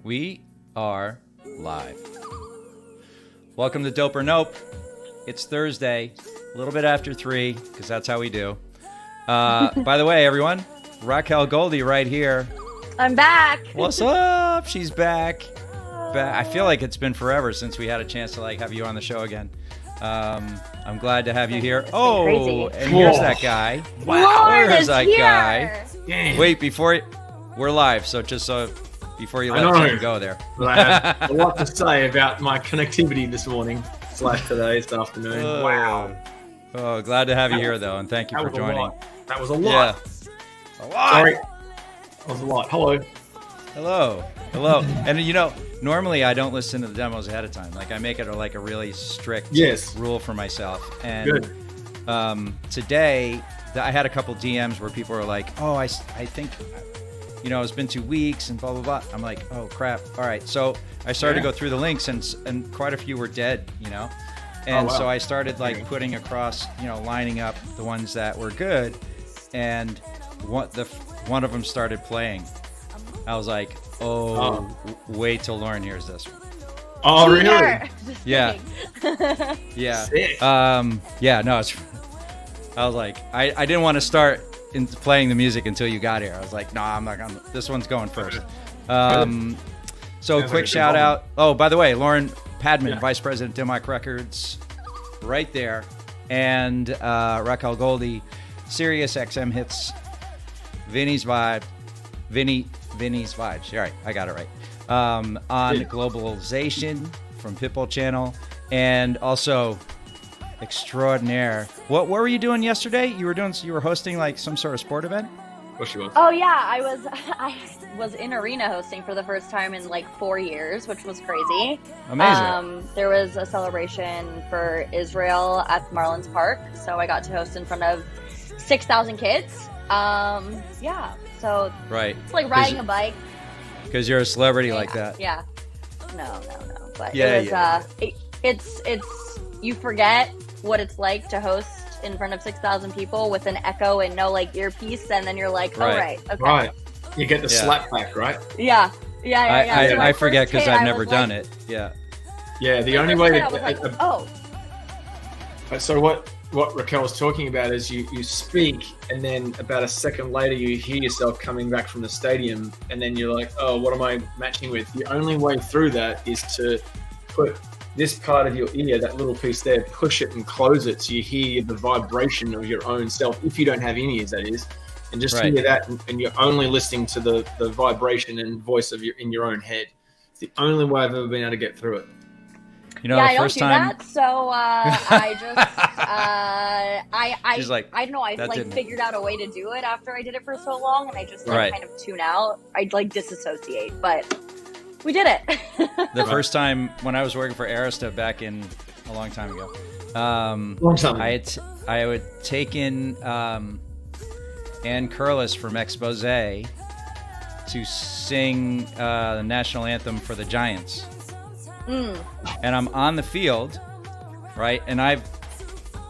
We are live. Welcome to Dope or Nope. It's Thursday, a little bit after 3, because that's how we do. By the way, everyone, Raquel Goldie right here. I'm back. What's up? She's back. I feel like it's been forever since we had a chance to have you on the show again. I'm glad to have you here. Oh, crazy. and here's that guy. Wow, There's that here. guy. Damn. Wait, we're live, so before you let Jen go there. But I have a lot to say about my connectivity this morning / today, this afternoon. Wow. Oh, glad to have you here, though, and thank you for joining. That was a lot. Yeah. A lot. Sorry. That was a lot. Hello. Hello. And normally I don't listen to the demos ahead of time. I make it a really strict rule for myself. And Good. Today I had a couple DMs where people were like, "Oh, I think it's been 2 weeks and blah blah blah." I'm like, "Oh crap! All right." So I started to go through the links and quite a few were dead. And so I started putting across, lining up the ones that were good, and one of them started playing. I was like, wait till Lauren hears this one. Oh, really? Yeah. Yeah. Sick. No, I was like, I didn't want to start into playing the music until you got here. I was like, no, I'm not gonna. This one's going first. So quick shout out. Oh, by the way, Lauren Padman, Vice President, Democ Records, right there, and Raquel Goldie, Sirius XM hits, Vinny's Vibes. All right, I got it right. On Globalization from Pitbull Channel, and also Extraordinaire. What were you doing yesterday? You were hosting some sort of sport event? What she was? Oh yeah, I was in arena hosting for the first time in 4 years, which was crazy. Amazing. There was a celebration for Israel at Marlins Park, so I got to host in front of 6,000 kids. So right. It's like riding a bike. Because you're a celebrity like that. Yeah. No. But it's you forget what it's like to host in front of 6,000 people with an echo and no earpiece, and then you're like, oh, right, okay. Right. You get the slap back, right? Yeah. I forget because I've never done it. Yeah. Yeah, the only way to... So what Raquel was talking about is you speak, and then about a second later you hear yourself coming back from the stadium, and then you're like, oh, what am I matching with? The only way through that is to put this part of your ear, that little piece there, push it and close it so you hear the vibration of your own self, if you don't have in-ears, that is, and just hear that, and you're only listening to the vibration and voice of in your own head. It's the only way I've ever been able to get through it. The first time. That, so I just She's like, I don't know. I figured out a way to do it after I did it for so long, and I just kind of tune out. I'd disassociate, but we did it. The first time when I was working for Arista back in a long time ago, I would take in Ann Curlis from Expose to sing the national anthem for the Giants. And I'm on the field, right? And I've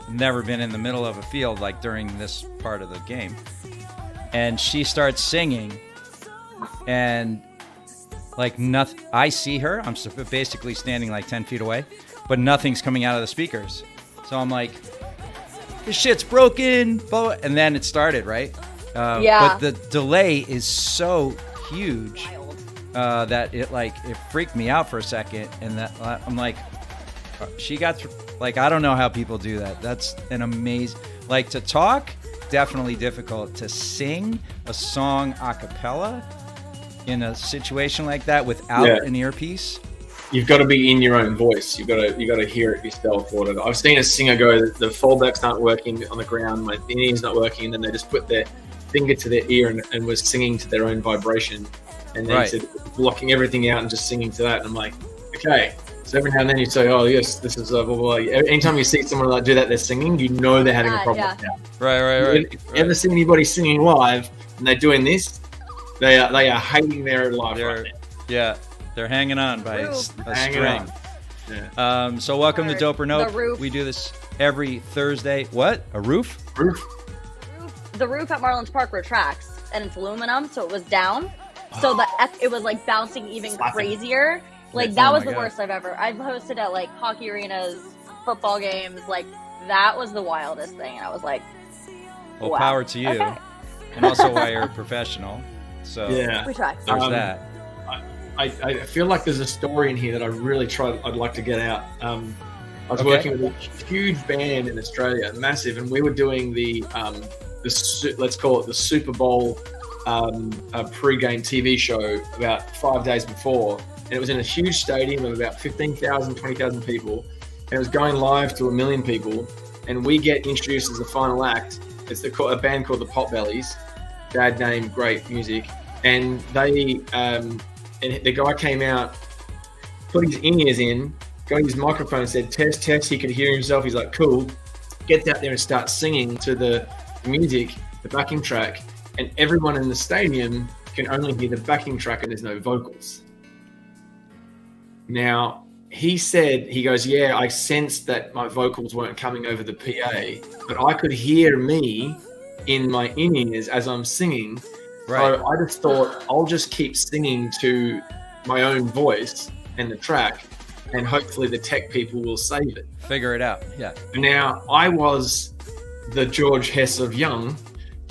never been in the middle of a field during this part of the game. And she starts singing, and nothing. I see her. I'm basically standing 10 feet away, but nothing's coming out of the speakers. So I'm like, this shit's broken. And then it started, right? But the delay is so huge. That it freaked me out for a second, and that I'm like, she got through. I don't know how people do that. That's an amazing. To talk, definitely difficult. To sing a song a cappella in a situation like that without an earpiece, you've got to be in your own voice. You got to hear it yourself. Or whatever. I've seen a singer go, the fallbacks aren't working on the ground, my ear's not working, and then they just put their finger to their ear and was singing to their own vibration. And then blocking everything out and just singing to that. And I'm like, okay. So every now and then you say, oh, yes, this is blah, blah, blah. Anytime you see someone do that, they're singing, they're having a problem with that. Right. If you ever see anybody singing live and they're doing this, they are hating their life right now. Yeah, they're hanging on by a string. Yeah. So welcome to Dope or Nope. We do this every Thursday. What? A roof? Roof. The roof at Marlins Park retracts, and it's aluminum, so it was down. so it was like bouncing even crazier. Like that was the worst I've hosted at like hockey arenas, football games. Like that was the wildest thing. And I was like, well, wow. Power to you. Okay. And also why you're a professional. So yeah, we try. There's that. I feel like there's a story in here that I'd like to get out. I was working with a huge band in Australia, massive, and we were doing let's call it the Super Bowl pre-game TV show about 5 days before. And it was in a huge stadium of about 15,000, 20,000 people. And it was going live to 1 million people. And we get introduced as the final act. It's a band called the Potbellies. Bad name, great music. And they, and the guy came out, put his in-ears in, got his microphone and said, test, test. He could hear himself. He's like, cool. Gets out there and starts singing to the music, the backing track. And everyone in the stadium can only hear the backing track and there's no vocals. Now, he goes, yeah, I sensed that my vocals weren't coming over the PA, but I could hear me in my in-ears as I'm singing. Right. So I just thought, I'll just keep singing to my own voice and the track, and hopefully the tech people will save it. Figure it out, yeah. Now, I was the George Hess of young,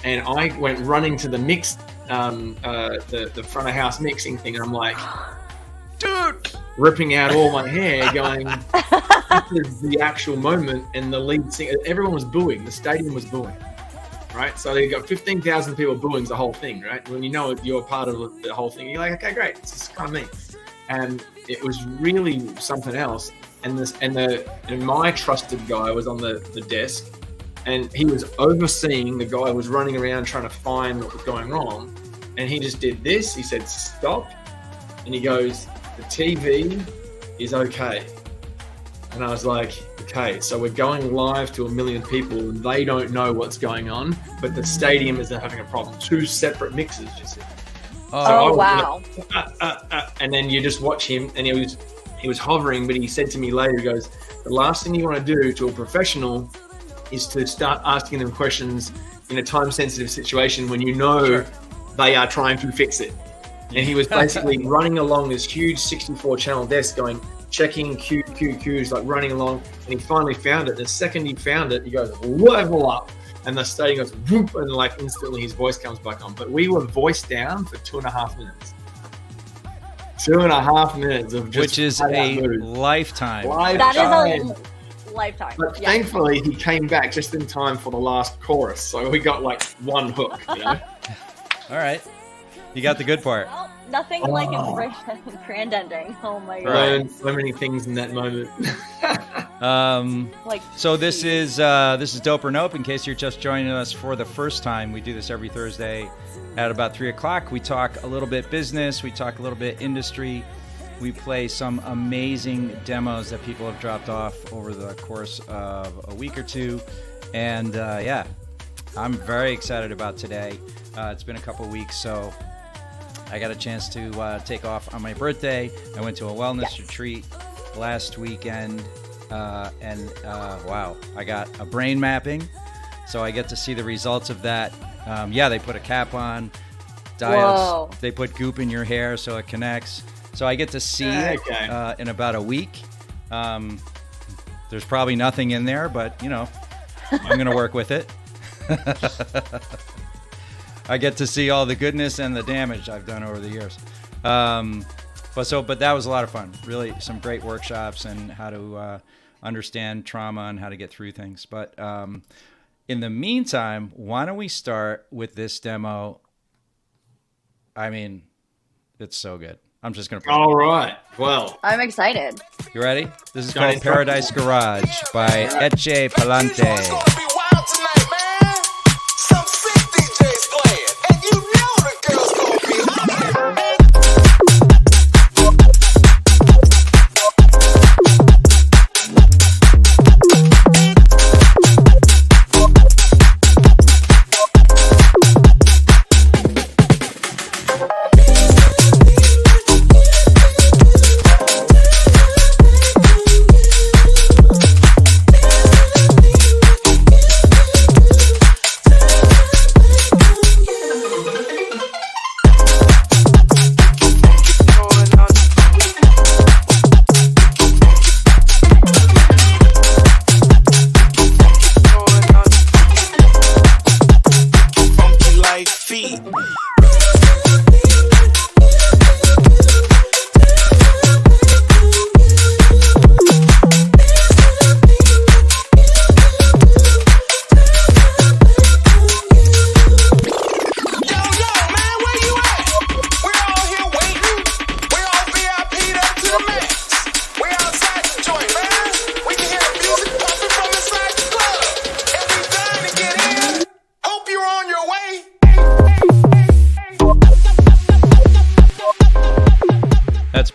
and I went running to the mix, the front of house mixing thing, and I'm like, dude, ripping out all my hair, going, this is the actual moment, and the lead singer, everyone was booing, the stadium was booing, right? So they got 15,000 people booing the whole thing, right? When you know you're part of the whole thing, you're like, okay, great, this is kind of me. And it was really something else. And my trusted guy was on the desk, and he was overseeing the guy who was running around trying to find what was going wrong. And he just did this. He said, stop. And he goes, the TV is okay. And I was like, okay, so we're going live to 1 million people and they don't know what's going on, but the stadium is having a problem. 2 separate mixes, you see. Oh, wow. And then you just watch him, and he was hovering, but he said to me later, he goes, the last thing you want to do to a professional is to start asking them questions in a time-sensitive situation when you know they are trying to fix it. And he was basically running along this huge 64-channel desk going, checking Q's, like running along, and he finally found it. The second he found it, he goes, level up. And the stadium goes, whoop, and like instantly his voice comes back on. But we were voiced down for 2.5 minutes. 2.5 minutes of just which is a lifetime. That is a lifetime. But thankfully, he came back just in time for the last chorus. So we got like one hook, you know? All right. You got the good part. Well, nothing like a grand ending. Oh my god! Learned so many things in that moment. So this is Dope or Nope. In case you're just joining us for the first time, we do this every Thursday at about 3:00. We talk a little bit business. We talk a little bit industry. We play some amazing demos that people have dropped off over the course of a week or two, and I'm very excited about today. It's been a couple weeks, so I got a chance to take off on my birthday. I went to a wellness retreat last weekend, and wow, I got a brain mapping, so I get to see the results of that. They put a cap on, dials. Whoa. They put goop in your hair so it connects. So I get to see it in about a week. There's probably nothing in there, but you know, I'm gonna work with it. I get to see all the goodness and the damage I've done over the years. But that was a lot of fun. Really, some great workshops and how to understand trauma and how to get through things. But in the meantime, why don't we start with this demo? I mean, it's so good. I'm just going to play it. All right. Well, I'm excited. You ready? This is called Paradise Garage by Eche Palante.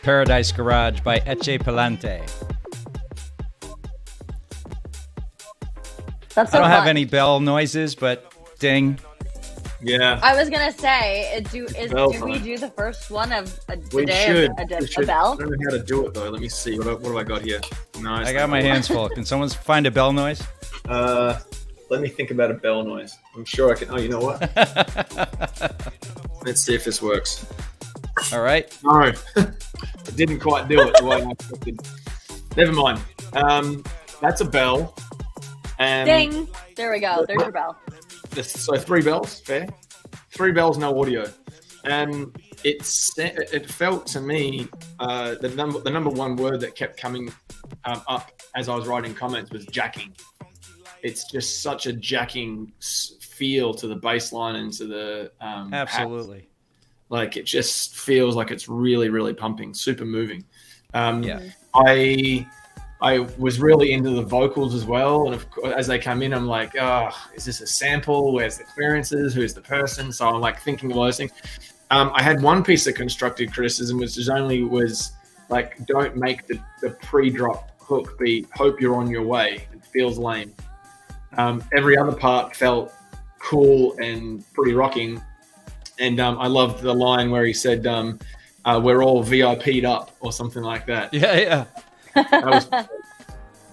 Paradise Garage by Eche Palante. That's so I don't fun. have any bell noises, but ding. Yeah. I was gonna say, do we do the first one of a day of a bell? I don't know how to do it though. Let me see. What have I got here? No, I got my hands full. Can someone find a bell noise? Let me think about a bell noise. I'm sure I can. Oh, you know what? Let's see if this works. All right. No, it didn't quite do it the way I expected. Never mind. That's a bell. Ding! There we go. There's your bell. So 3 bells, fair. 3 bells, no audio. It felt to me the number one word that kept coming up as I was writing comments was jacking. It's just such a jacking feel to the bass line and to the absolutely hats. Like it just feels like it's really, really pumping, super moving. Yeah. I was really into the vocals as well, and of course, as they come in, I'm like, oh, is this a sample? Where's the clearances? Who's the person? So I'm like thinking of all those things. I had one piece of constructive criticism, which was like, don't make the pre-drop hook be "Hope you're on your way." It feels lame. Every other part felt cool and pretty rocking, and I loved the line where he said, "We're all VIP'd up" or something like that. Yeah.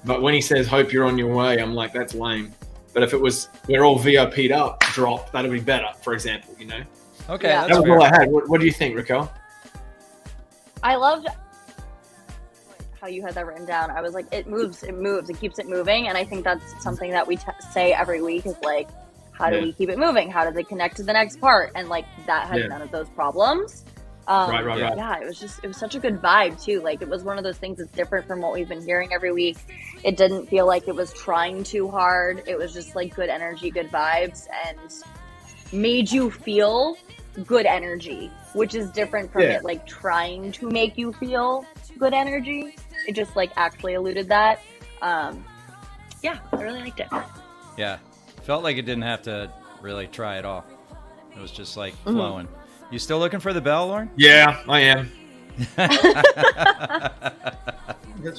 But when he says "Hope you're on your way," I'm like, that's lame. But if it was "We're all VIP'd up" drop, that'd be better. For example, you know. Okay, Yeah. that's That was fair. all I had. What do you think, Raquel? I loved how you had that written down. I was like, it moves, it keeps it moving, and I think that's something that we say every week is like, how do we keep it moving? How does it connect to the next part? And like that has none of those problems. Right. Yeah, it was such a good vibe too. Like it was one of those things that's different from what we've been hearing every week. It didn't feel like it was trying too hard. It was just like good energy, good vibes, and made you feel good energy, which is different from it like trying to make you feel good energy. It just like actually eluded that. Yeah, I really liked it. Yeah. Felt like it didn't have to really try at all. It was just like flowing. You still looking for the bell, Lauren? Yeah, I am. That's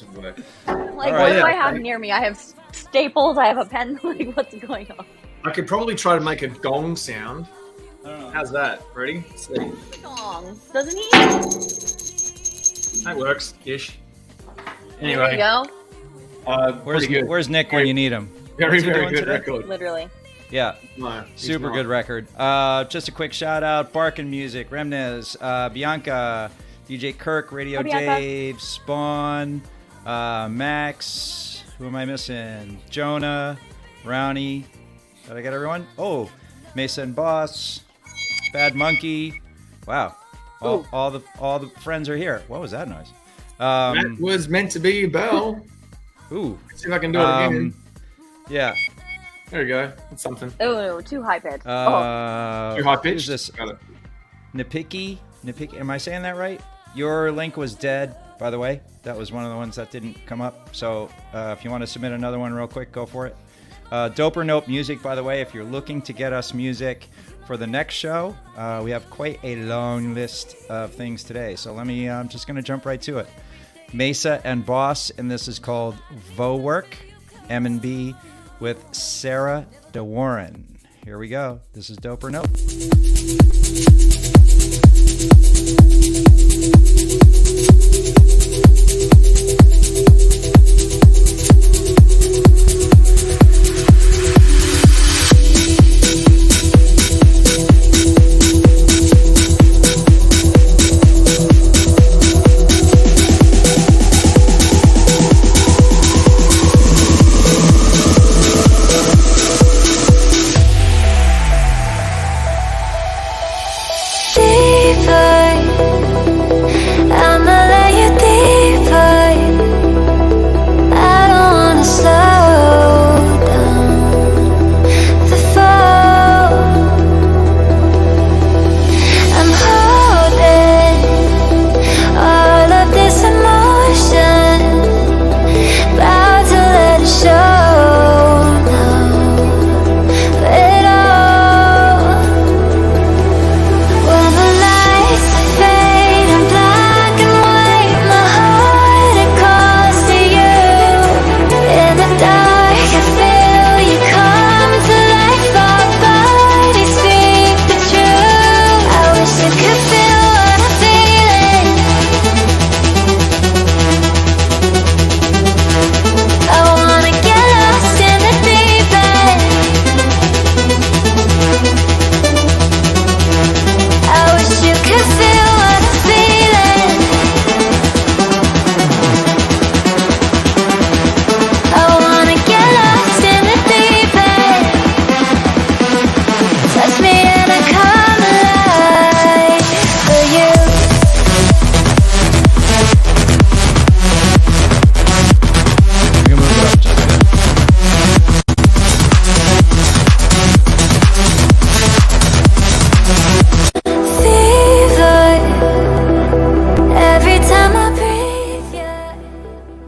work. Like, right, what do I have near me? I have staples. I have a pen. Like, what's going on? I could probably try to make a gong sound. How's that? Ready? Let's see. Song, doesn't he? That works ish. There you Anyway, go. pretty good. Where's Nick when you need him? Very, What's he very doing good today? record. Literally. Yeah. No, he's Super not. good record. Just a quick shout out: Barkin Music, Remnez, Bianca, DJ Kirk, Radio Hi, Bianca. Dave, Spawn, Max. Who am I missing? Jonah, Rowney. Did I get everyone? Oh, Mesa and Boss, Bad Monkey. Wow, all the friends are here. What was that noise? That was meant to be a bell. Ooh. Let's see if I can do it again. Yeah. There we go. That's something. Oh, too high pitched. Too high pitched. Who's this? Got it. Nipiki? Am I saying that right? Your link was dead, by the way. That was one of the ones that didn't come up. So if you want to submit another one real quick, go for it. Dope or Nope Music, by the way, if you're looking to get us music for the next show, we have quite a long list of things today. So I'm just going to jump right to it. Mesa and Boss, and this is called Vo Work, M&B, with Sarah DeWarren. Here we go. This is Dope or Nope.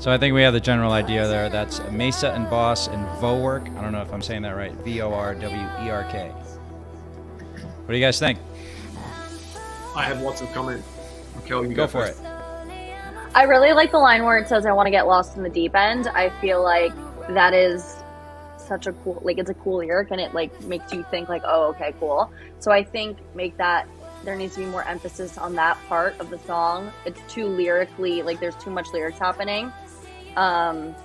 So I think we have the general idea there. That's Mesa and Boss and Vorwerk. I don't know if I'm saying that right. Vorwerk. What do you guys think? I have lots of comment. Raquel, you Go for it. I really like the line where it says, "I want to get lost in the deep end." I feel like that is such a cool, like, it's a cool lyric, and it like makes you think like, oh, okay, cool. So I think there needs to be more emphasis on that part of the song. It's too lyrically, like there's too much lyrics happening. And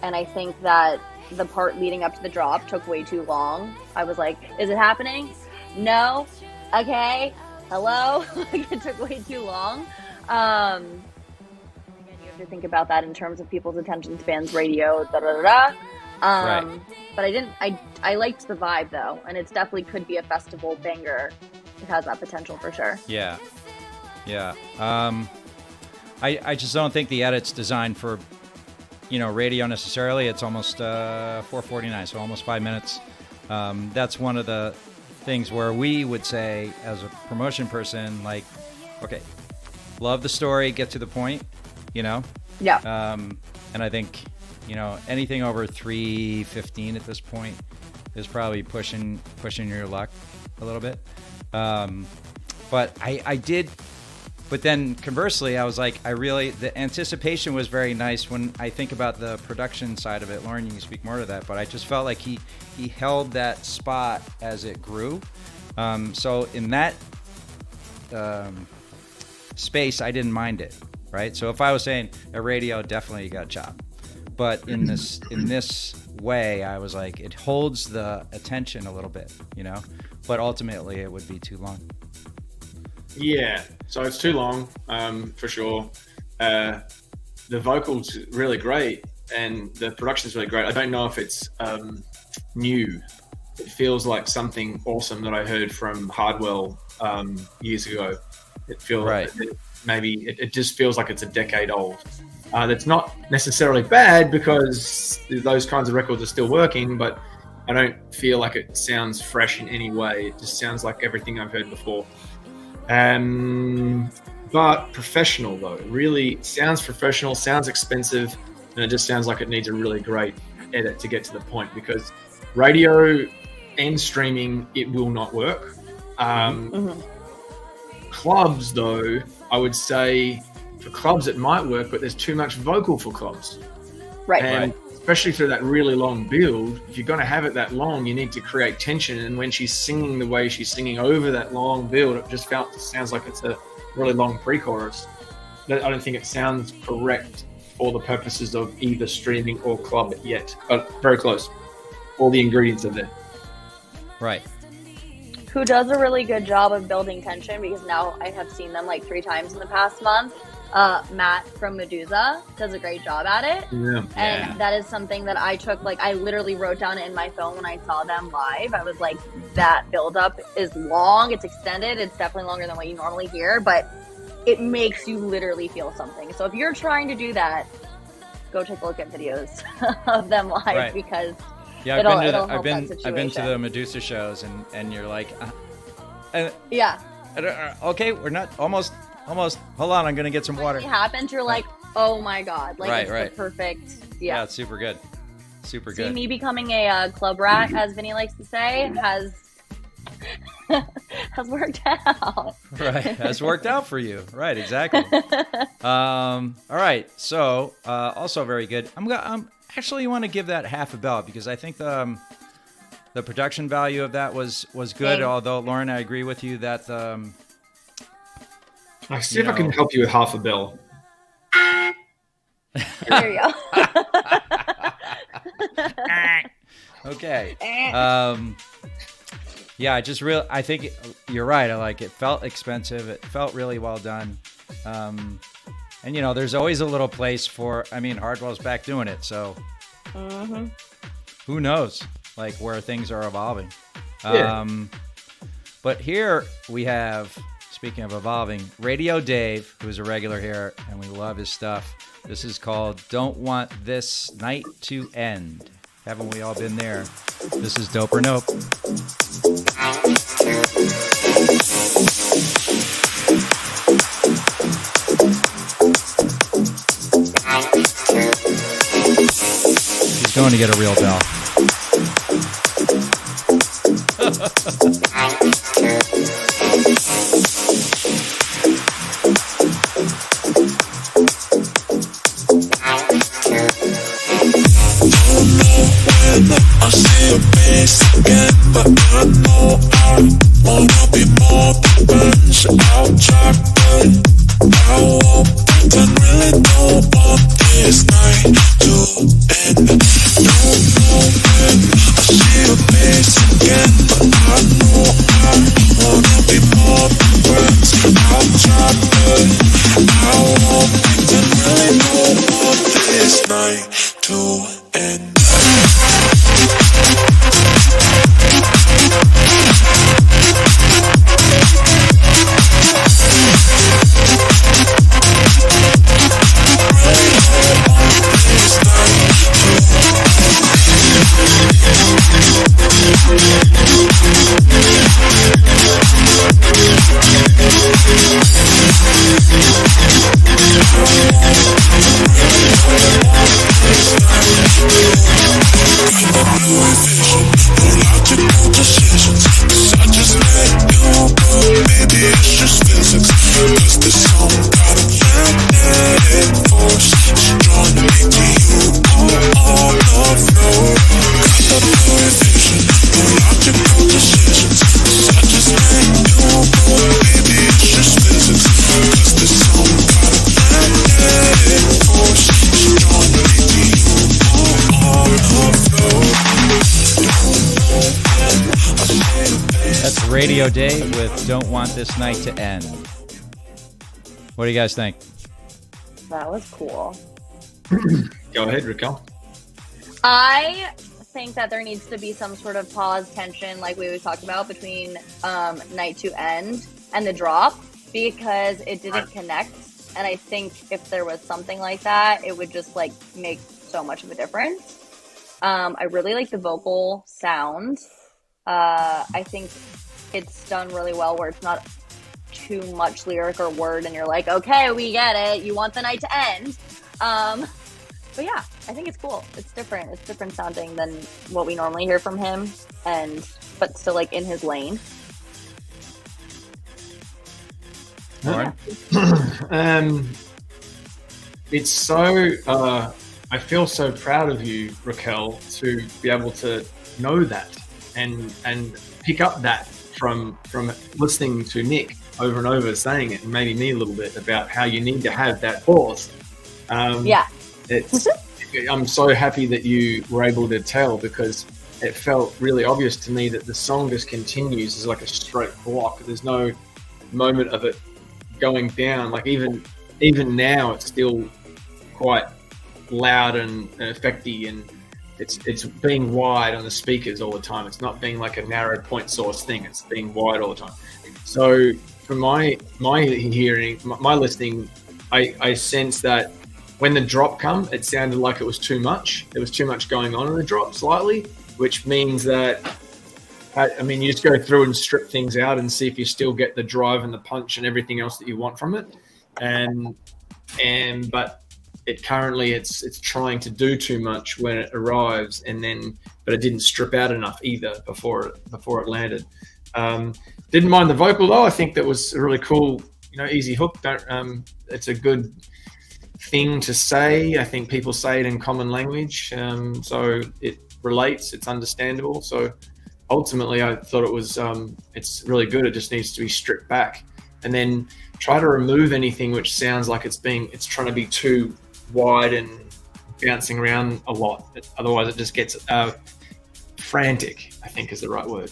I think that the part leading up to the drop took way too long. I was like, is it happening? No. Okay. Hello. Like, it took way too long. Again, you have to think about that in terms of people's attention spans, radio, Right. But I liked the vibe though, and it definitely could be a festival banger. It has that potential for sure. Yeah. I just don't think the edit's designed for, radio necessarily. It's almost 4:49, so almost 5 minutes. That's one of the things where we would say, as a promotion person, like, okay, love the story, get to the point, Yeah. And I think, anything over 3:15 at this point is probably pushing your luck a little bit. But I did. But then conversely, I was like, the anticipation was very nice when I think about the production side of it. Lauren, you can speak more to that, but I just felt like he held that spot as it grew. So in that space, I didn't mind it, right? So if I was saying a radio, definitely you got chopped. But in this way, I was like, it holds the attention a little bit, but ultimately it would be too long. Yeah, so it's too long, for sure. The vocals really great, and the production's really great. I don't know if it's new. It feels like something awesome that I heard from Hardwell years ago. It feels right. It just feels like it's a decade old. That's not necessarily bad because those kinds of records are still working, but I don't feel like it sounds fresh in any way. It just sounds like everything I've heard before. But professional though, really sounds professional, sounds expensive, and it just sounds like it needs a really great edit to get to the point, because radio and streaming, it will not work. Clubs though, I would say for clubs it might work, but there's too much vocal for clubs. Right. And especially for that really long build, if you're going to have it that long, you need to create tension. And when she's singing the way she's singing over that long build, it just sounds like it's a really long pre-chorus. I don't think it sounds correct for the purposes of either streaming or club yet, but very close. All the ingredients are there. Right. Who does a really good job of building tension, because now I have seen them like 3 times in the past month. Matt from Medusa does a great job at it. Yeah. And that is something that I took, like, I literally wrote down in my phone when I saw them live. I was like, that buildup is long, it's extended, it's definitely longer than what you normally hear, but it makes you literally feel something. So if you're trying to do that, go take a look at videos of them live, right. Because I've been to the Medusa shows, and you're like, yeah. Okay, we're not almost. Hold on, I'm gonna get some water. When it happens, you're like, oh my god, like it's the perfect. Yeah, it's super good, good. See, me becoming a club rat, as Vinny likes to say, has worked out. Right, has worked out for you. Right, exactly. All right, so also very good. I'm actually, you want to give that half a bell, because I think the production value of that was good. Although Lauren, I agree with you that I see if I can help you with half a bell. There you go. Okay. Yeah, I think you're right. It felt expensive. It felt really well done. And there's always a little place for, Hardwell's back doing it. So who knows, where things are evolving. Yeah. But here we have, speaking of evolving, Radio Dave, who's a regular here, and we love his stuff. This is called Don't Want This Night to End. Haven't we all been there? This is Dope or Nope. Going to get a real bell. I see your face again, but I know I wanna be more than friends. I'll try, but I won't pretend really know what this night to end. Don't know when I see your face again, but I know I wanna be more than friends. I'll try, but I won't pretend really know what this night to end. Radio Dave with Don't Want This Night to End. What do you guys think? That was cool. Go ahead, Raquel. I think that there needs to be some sort of pause, tension, like we talked about, between Night to End and the drop, because it didn't connect. And I think if there was something like that, it would just like make so much of a difference. I really like the vocal sound. I think it's done really well where it's not too much lyric or word and you're like, okay, we get it, you want the night to end. But yeah, I think it's cool. It's different sounding than what we normally hear from him, but still like in his lane. All right. It's so I feel so proud of you, Raquel, to be able to know that and pick up that from listening to Nick over and over saying it, and maybe me a little bit about how you need to have that pause. I'm so happy that you were able to tell, because it felt really obvious to me that the song just continues as like a straight block. There's no moment of it going down. Like even now, it's still quite loud and effecty, and it's being wide on the speakers all the time. It's not being like a narrow point source thing. It's being wide all the time. So from my hearing, my listening, I sense that when the drop come, it sounded like it was too much. There was too much going on in the drop slightly, which means that, I mean, you just go through and strip things out and see if you still get the drive and the punch and everything else that you want from it. But it currently it's trying to do too much when it arrives, but it didn't strip out enough either before it landed. Didn't mind the vocal though. I think that was a really cool, easy hook. It's a good thing to say. I think people say it in common language, so it relates. It's understandable. So ultimately, I thought it was it's really good. It just needs to be stripped back, and then try to remove anything which sounds like it's trying to be too wide and bouncing around a lot. Otherwise, it just gets frantic, I think is the right word.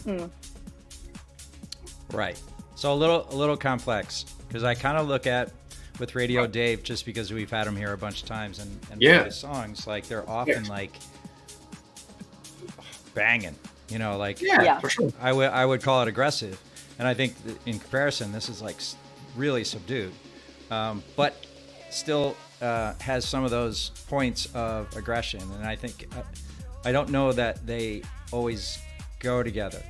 Right. So a little complex, because I kind of look at with Radio Dave, just because we've had him here a bunch of times and his songs, like they're often like banging, for sure. I would call it aggressive, and I think in comparison, this is like really subdued, but still has some of those points of aggression, and I think I don't know that they always go together.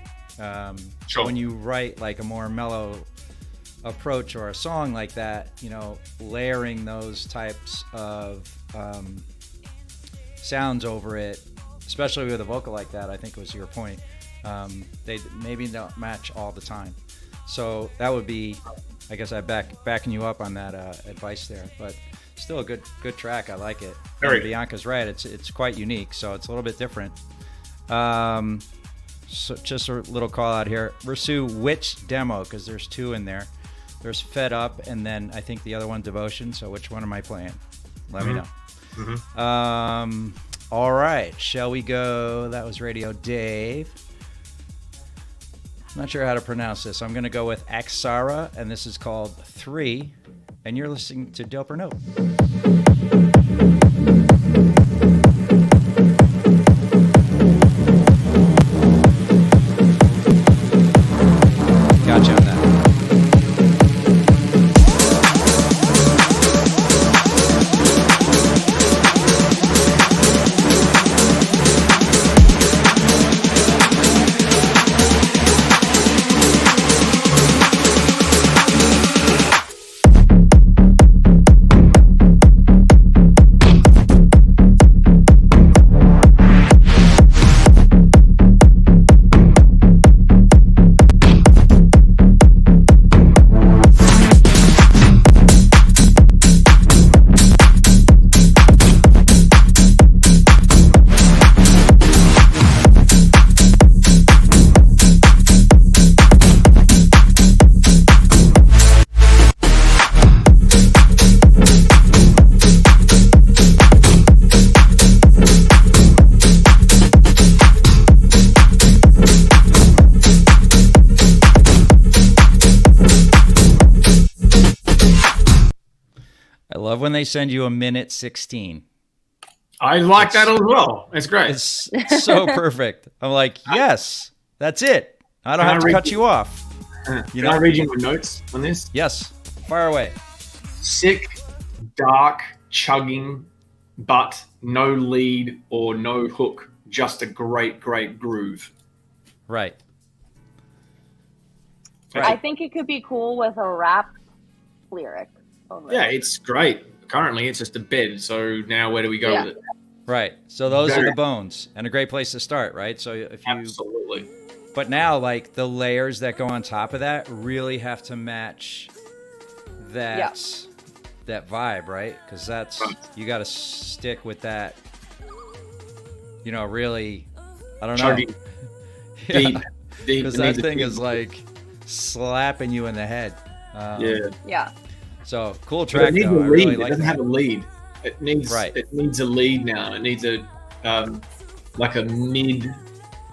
Sure. When you write like a more mellow approach or a song like that, layering those types of sounds over it especially with a vocal like that, I think was your point. They maybe don't match all the time. So that would be, I guess I'm backing you up on that advice there. But still a good track. I like it. Bianca's right. It's quite unique. So it's a little bit different. So just a little call out here. Pursue which demo, because there's 2 in there. There's Fed Up, and then I think the other one, Devotion. So which one am I playing? Let me know. All right, shall we go? That was Radio Dave. I'm not sure how to pronounce this. I'm going to go with Axara, and this is called 3. And you're listening to Dope or Nope. Gotcha on that. When they send you a minute 16. I like that as well. It's great. It's so perfect. I'm like, yes, that's it. I don't have to cut you off. Can I read you my notes on this? Yes. Fire away. Sick, dark, chugging, but no lead or no hook. Just a great groove. Right. I think it could be cool with a rap lyric. Yeah, it's great. Currently, it's just a bed. So now where do we go with it? Right. So those are the bones, and a great place to start, right? So if you absolutely. But now, like the layers that go on top of that really have to match that vibe, right? Because that's you got to stick with that. You know, really, I don't know. Deep. Because that thing is like slapping you in the head. Yeah. So cool track. It needs though. a lead. Really It like doesn't that. have a lead. It needs a lead now. It needs a like a mid.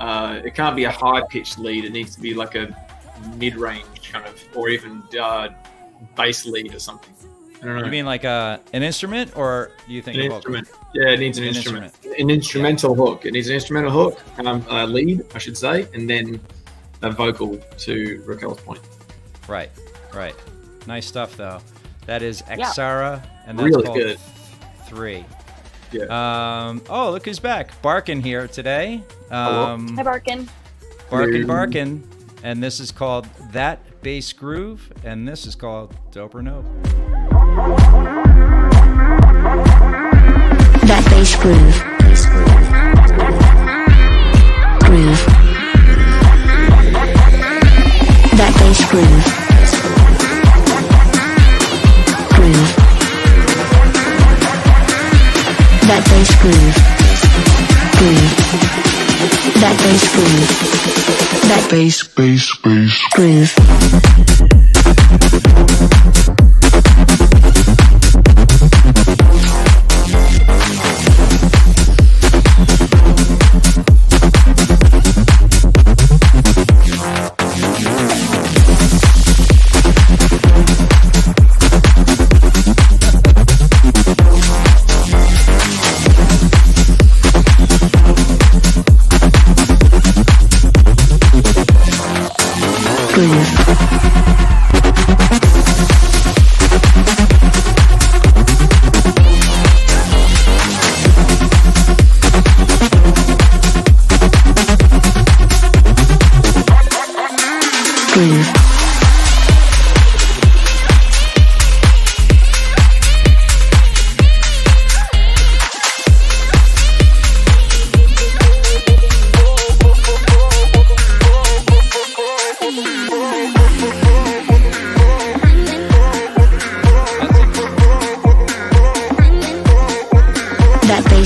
It can't be a high pitched lead. It needs to be like a mid range kind of, or even bass lead or something. I don't know. You mean like an instrument, or do you think an a vocal? instrument? Yeah, it needs an instrument. An instrumental hook. It needs an instrumental hook, lead, I should say, and then a vocal. To Raquel's point. Right. Nice stuff, though. That is Axara, and that's really called good. 3. Yeah. Oh, look who's back. Barkin here today. Hi, Barkin. Barkin. And this is called That Bass Groove, and this is called Dope or Nope. That bass groove. Groove. That bass groove. Groove. That bass groove. Groove. That bass groove. That bass groove.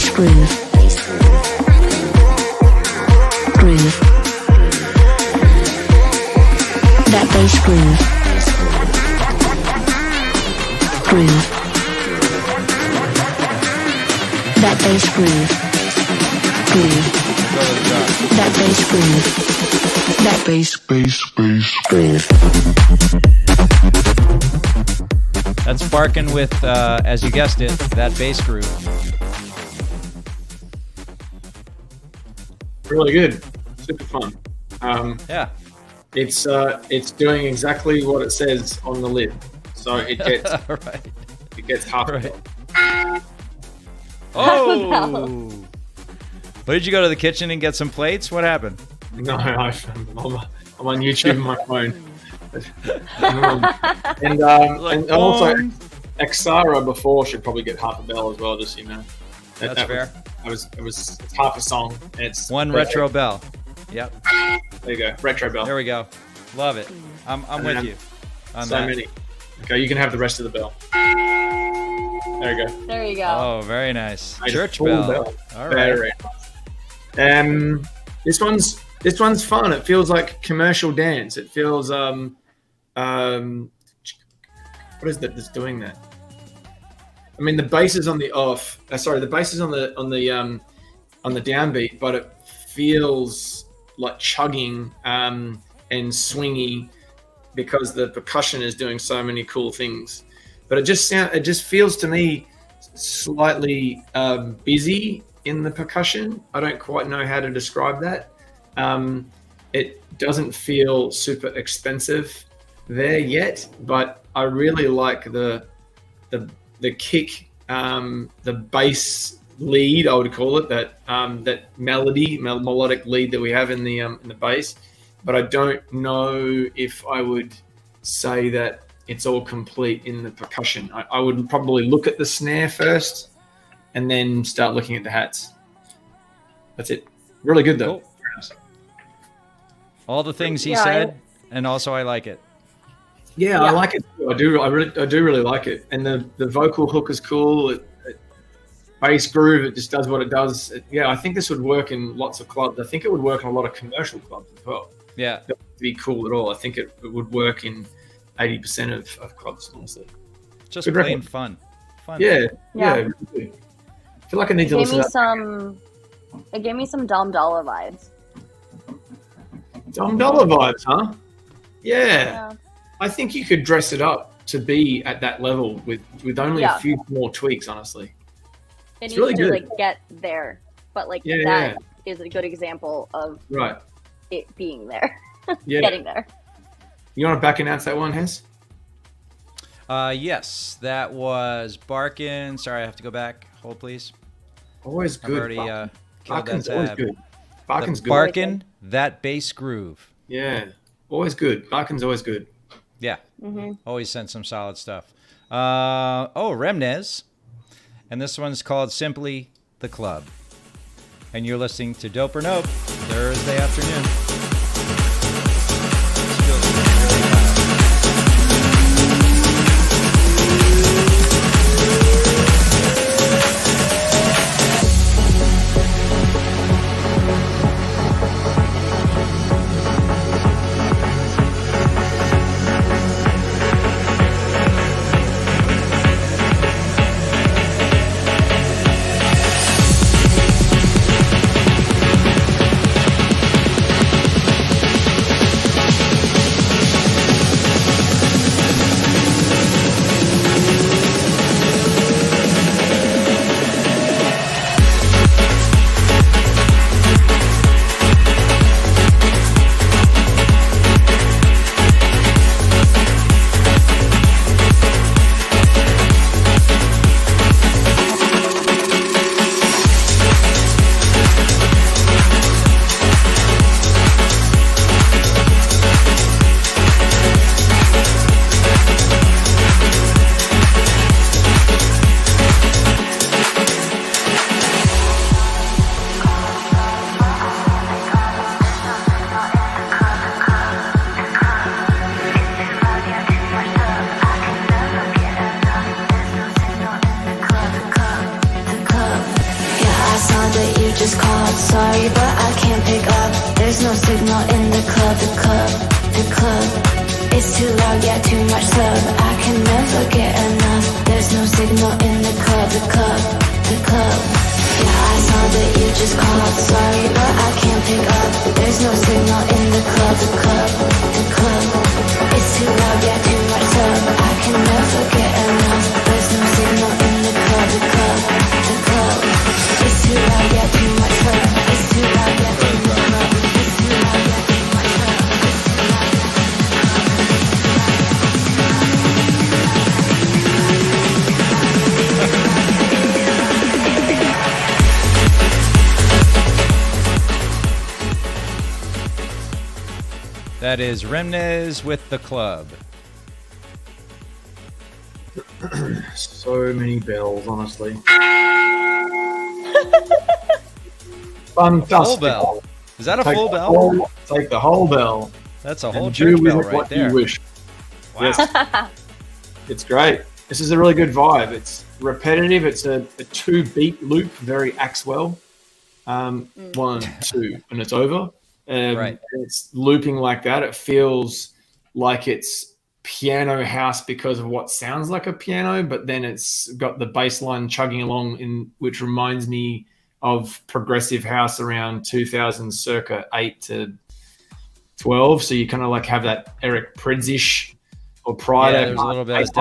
bass groove. Groove. That bass groove. Groove. That bass groove. Groove. That bass groove. That bass groove. That's Barkin with, as you guessed it, that bass groove. Really good, super fun. Yeah. It's doing exactly what it says on the lid, so it gets Right. it gets half. Right. Oh! What, did you go to the kitchen and get some plates? What happened? No, I'm on YouTube on my phone. and also Exara before should probably get half a bell as well, just so you know. That's fair. It's half a song. And it's One retro bell. Yep. There you go, retro bell. There we go. Love it. I'm with you on So that. many. Okay, you can have the rest of the bell. There you go. There you go. Oh, very nice. Made a Church full bell. All right. Very nice. This one's fun. It feels like commercial dance. It feels what is that that's doing that? I mean, the bass is on the off. The bass is on the downbeat, but it feels like chugging and swingy because the percussion is doing so many cool things. But it just feels to me slightly busy in the percussion. I don't quite know how to describe that. It doesn't feel super expensive there yet, but I really like the kick, the bass lead, I would call it, that melodic lead that we have in the bass. But I don't know if I would say that it's all complete in the percussion. I would probably look at the snare first and then start looking at the hats. That's it. Really good though. Cool. All the things he Yeah, said, and also I like it. Yeah, I like it. I do really like it. And the vocal hook is cool. Bass groove, it just does what it does. I think this would work in lots of clubs. I think it would work in a lot of commercial clubs as well. Yeah. It wouldn't be cool at all. I think it would work in 80% of clubs, honestly. Just Good plain record. fun. Yeah. Yeah. Really good. I feel like I need to listen to that. It gave me some Dom Dollar vibes. Dom Dollar vibes, huh? Yeah. Yeah. I think you could dress it up to be at that level with only Yeah. a few more tweaks, honestly. It It's needs really to good. like get there, but like Yeah, that is a good example of Right. it being there, Yeah. getting there. You want to back announce that one, Hess? Yes, that was Barkin. Sorry, I have to go back. Hold, please. Always I've good. already killed that Barkin's always tab. good. Barkin's The good. Barkin, that bass groove. Yeah. Always good. Barkin's always good. Yeah, Mm-hmm. always sent some solid stuff. Remnez. And this one's called Simply The Club. And you're listening to Dope or Nope, Thursday afternoon. sorry, but I can't pick up. There's no signal in the club, the club, the club. It's too loud, yeah, too much love. I can never get enough. There's no signal in the club, the club, the club. Yeah, I saw that you just called. Sorry, but I can't pick up. There's no signal in the club, the club, the club. It's too loud, yeah, too much love. I can never get enough. There's no signal in the club, the club, the club. It's too loud, yeah, too much love. It's too loud, yeah, too much love. It's too loud, yeah, too much love. It's too loud, yeah, too That is Remnez with The Club. So many bells, honestly. Fantastic. Full bell. Is that a full bell? Take the whole bell. That's a whole And church do with bell it right what there. You wish. Wow. Yes. It's great. This is a really good vibe. It's repetitive. It's a 2-beat loop, very Axwell. 1, 2, and it's over. Right. It's looping like that. It feels like it's piano house because of what sounds like a piano, but then it's got the bass line chugging along, which reminds me of progressive house around 2000, circa 8 to 12. So you kind of like have that Eric Prydz-ish or Pride. Yeah, there's a little bit of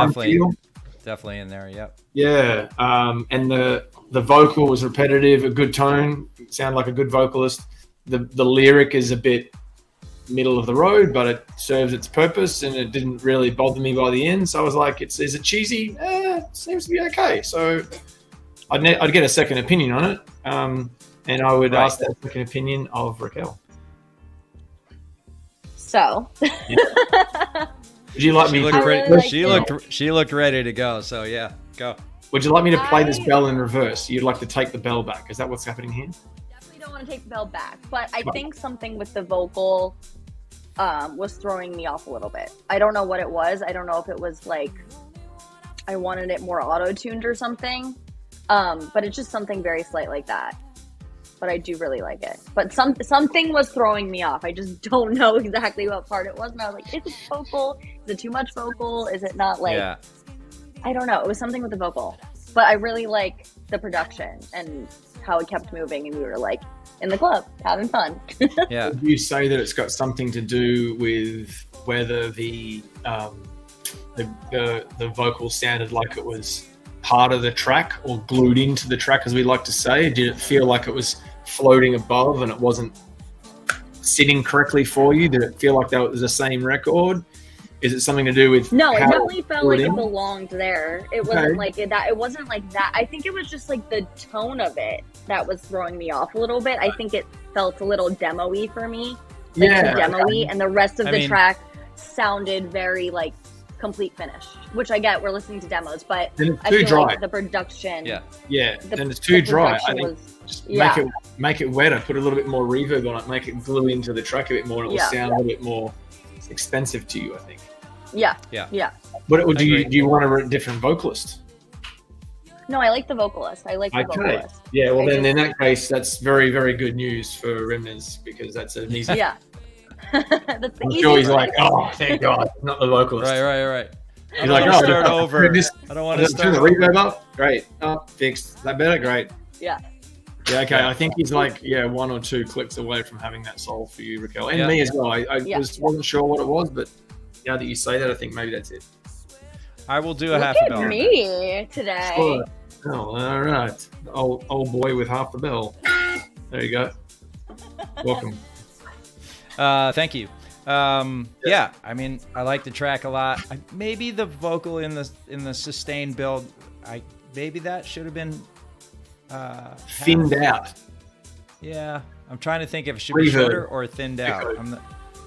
definitely in there. Yep. Yeah. And the vocal was repetitive, a good tone, sound like a good vocalist. The lyric is a bit middle of the road, but it serves its purpose, and it didn't really bother me by the end. So I was like, is it cheesy? It seems to be okay. So I'd get a second opinion on it, and I would ask that second opinion of Raquel. So, would you like me? She looked ready to go. So yeah, go. Would you like me to play this bell in reverse? You'd like to take the bell back? Is that what's happening here? don't want to take the bell back, but I think something with the vocal was throwing me off a little bit. I don't know what it was. I don't know if it was like I wanted it more auto-tuned or something, but it's just something very slight like that. But I do really like it. But something was throwing me off. I just don't know exactly what part it was. And I was like, is it vocal? Is it too much vocal? Is it not like... Yeah. I don't know. It was something with the vocal. But I really like the production and how it kept moving. And we were like in the club having fun. Yeah. Would you say that it's got something to do with whether the vocal sounded like it was part of the track or glued into the track, as we like to say? Did it feel like it was floating above and it wasn't sitting correctly for you? Did it feel like that was the same record? Is it something to do with... No, it definitely felt like it belonged there. It wasn't like that. It wasn't like that. I think it was just like the tone of it that was throwing me off a little bit. I think it felt a little demo-y for me. Like, too demo-y, and the rest of the track sounded very like complete finish, which I get. We're listening to demos, but I feel dry. like the production... Yeah, and it's too dry. I think just make it wetter, put a little bit more reverb on it, make it glue into the track a bit more, and it will sound a little bit more expensive to you, I think. Yeah. But do you want a different vocalist? No, I like the vocalist. I like the vocalist. Yeah, well then in that case, that's very, very good news for Remnez, because that's an easy... Yeah. That's I'm sure he's like, oh, thank God, not the vocalist. Right. He's like, oh, start over. I don't want to start the reverb up. Great. Oh, fixed. Is that better? Great. Yeah. Yeah, okay. I think he's like, one or two clicks away from having that soul for you, Raquel. And me as well. I wasn't sure what it was, but now that you say that, I think maybe that's it. I will do a half a bell. Look at me today. Oh, all right. Old boy with half the bell. There you go. Welcome. Thank you. Yeah, I mean, I like the track a lot. Maybe the vocal in the sustained build, maybe that should have been thinned out. Yeah, I'm trying to think if it should be shorter or thinned out.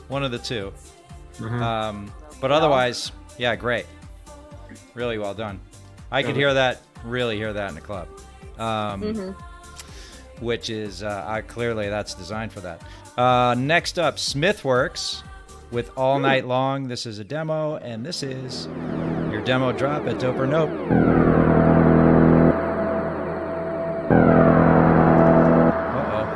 One of the two. Mm-hmm. But otherwise, yeah, great. Really well done. I could really hear that in the club. Which is clearly that's designed for that. Next up, Smithworks with All Night Long. This is a demo, and this is your demo drop at Dope or Nope. Uh-oh.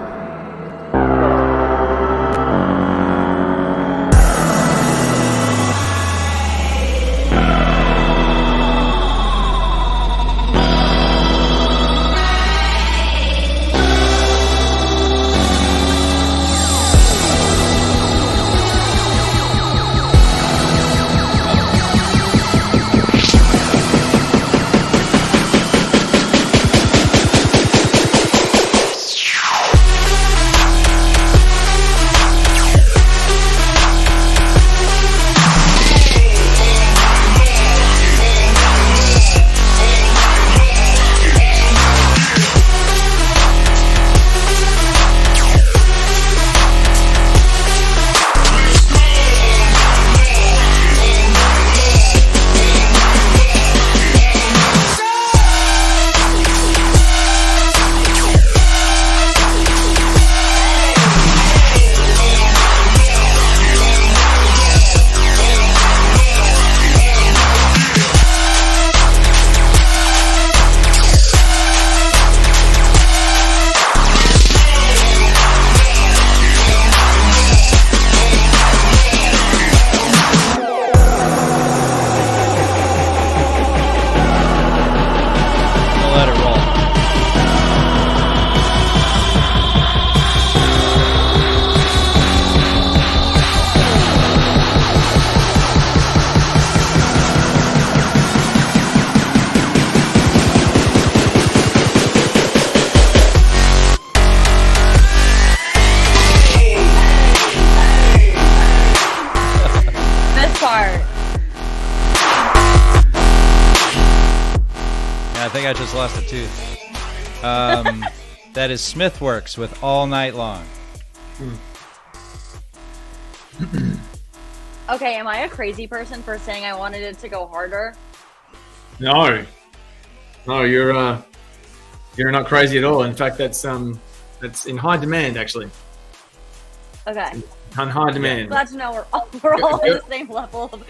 I think I just lost a tooth. That is Smithworks with All Night Long. Okay, am I a crazy person for saying I wanted it to go harder? No, you're not crazy at all. In fact, that's in high demand actually. Okay. On high demand. Glad to know we're all on the same level of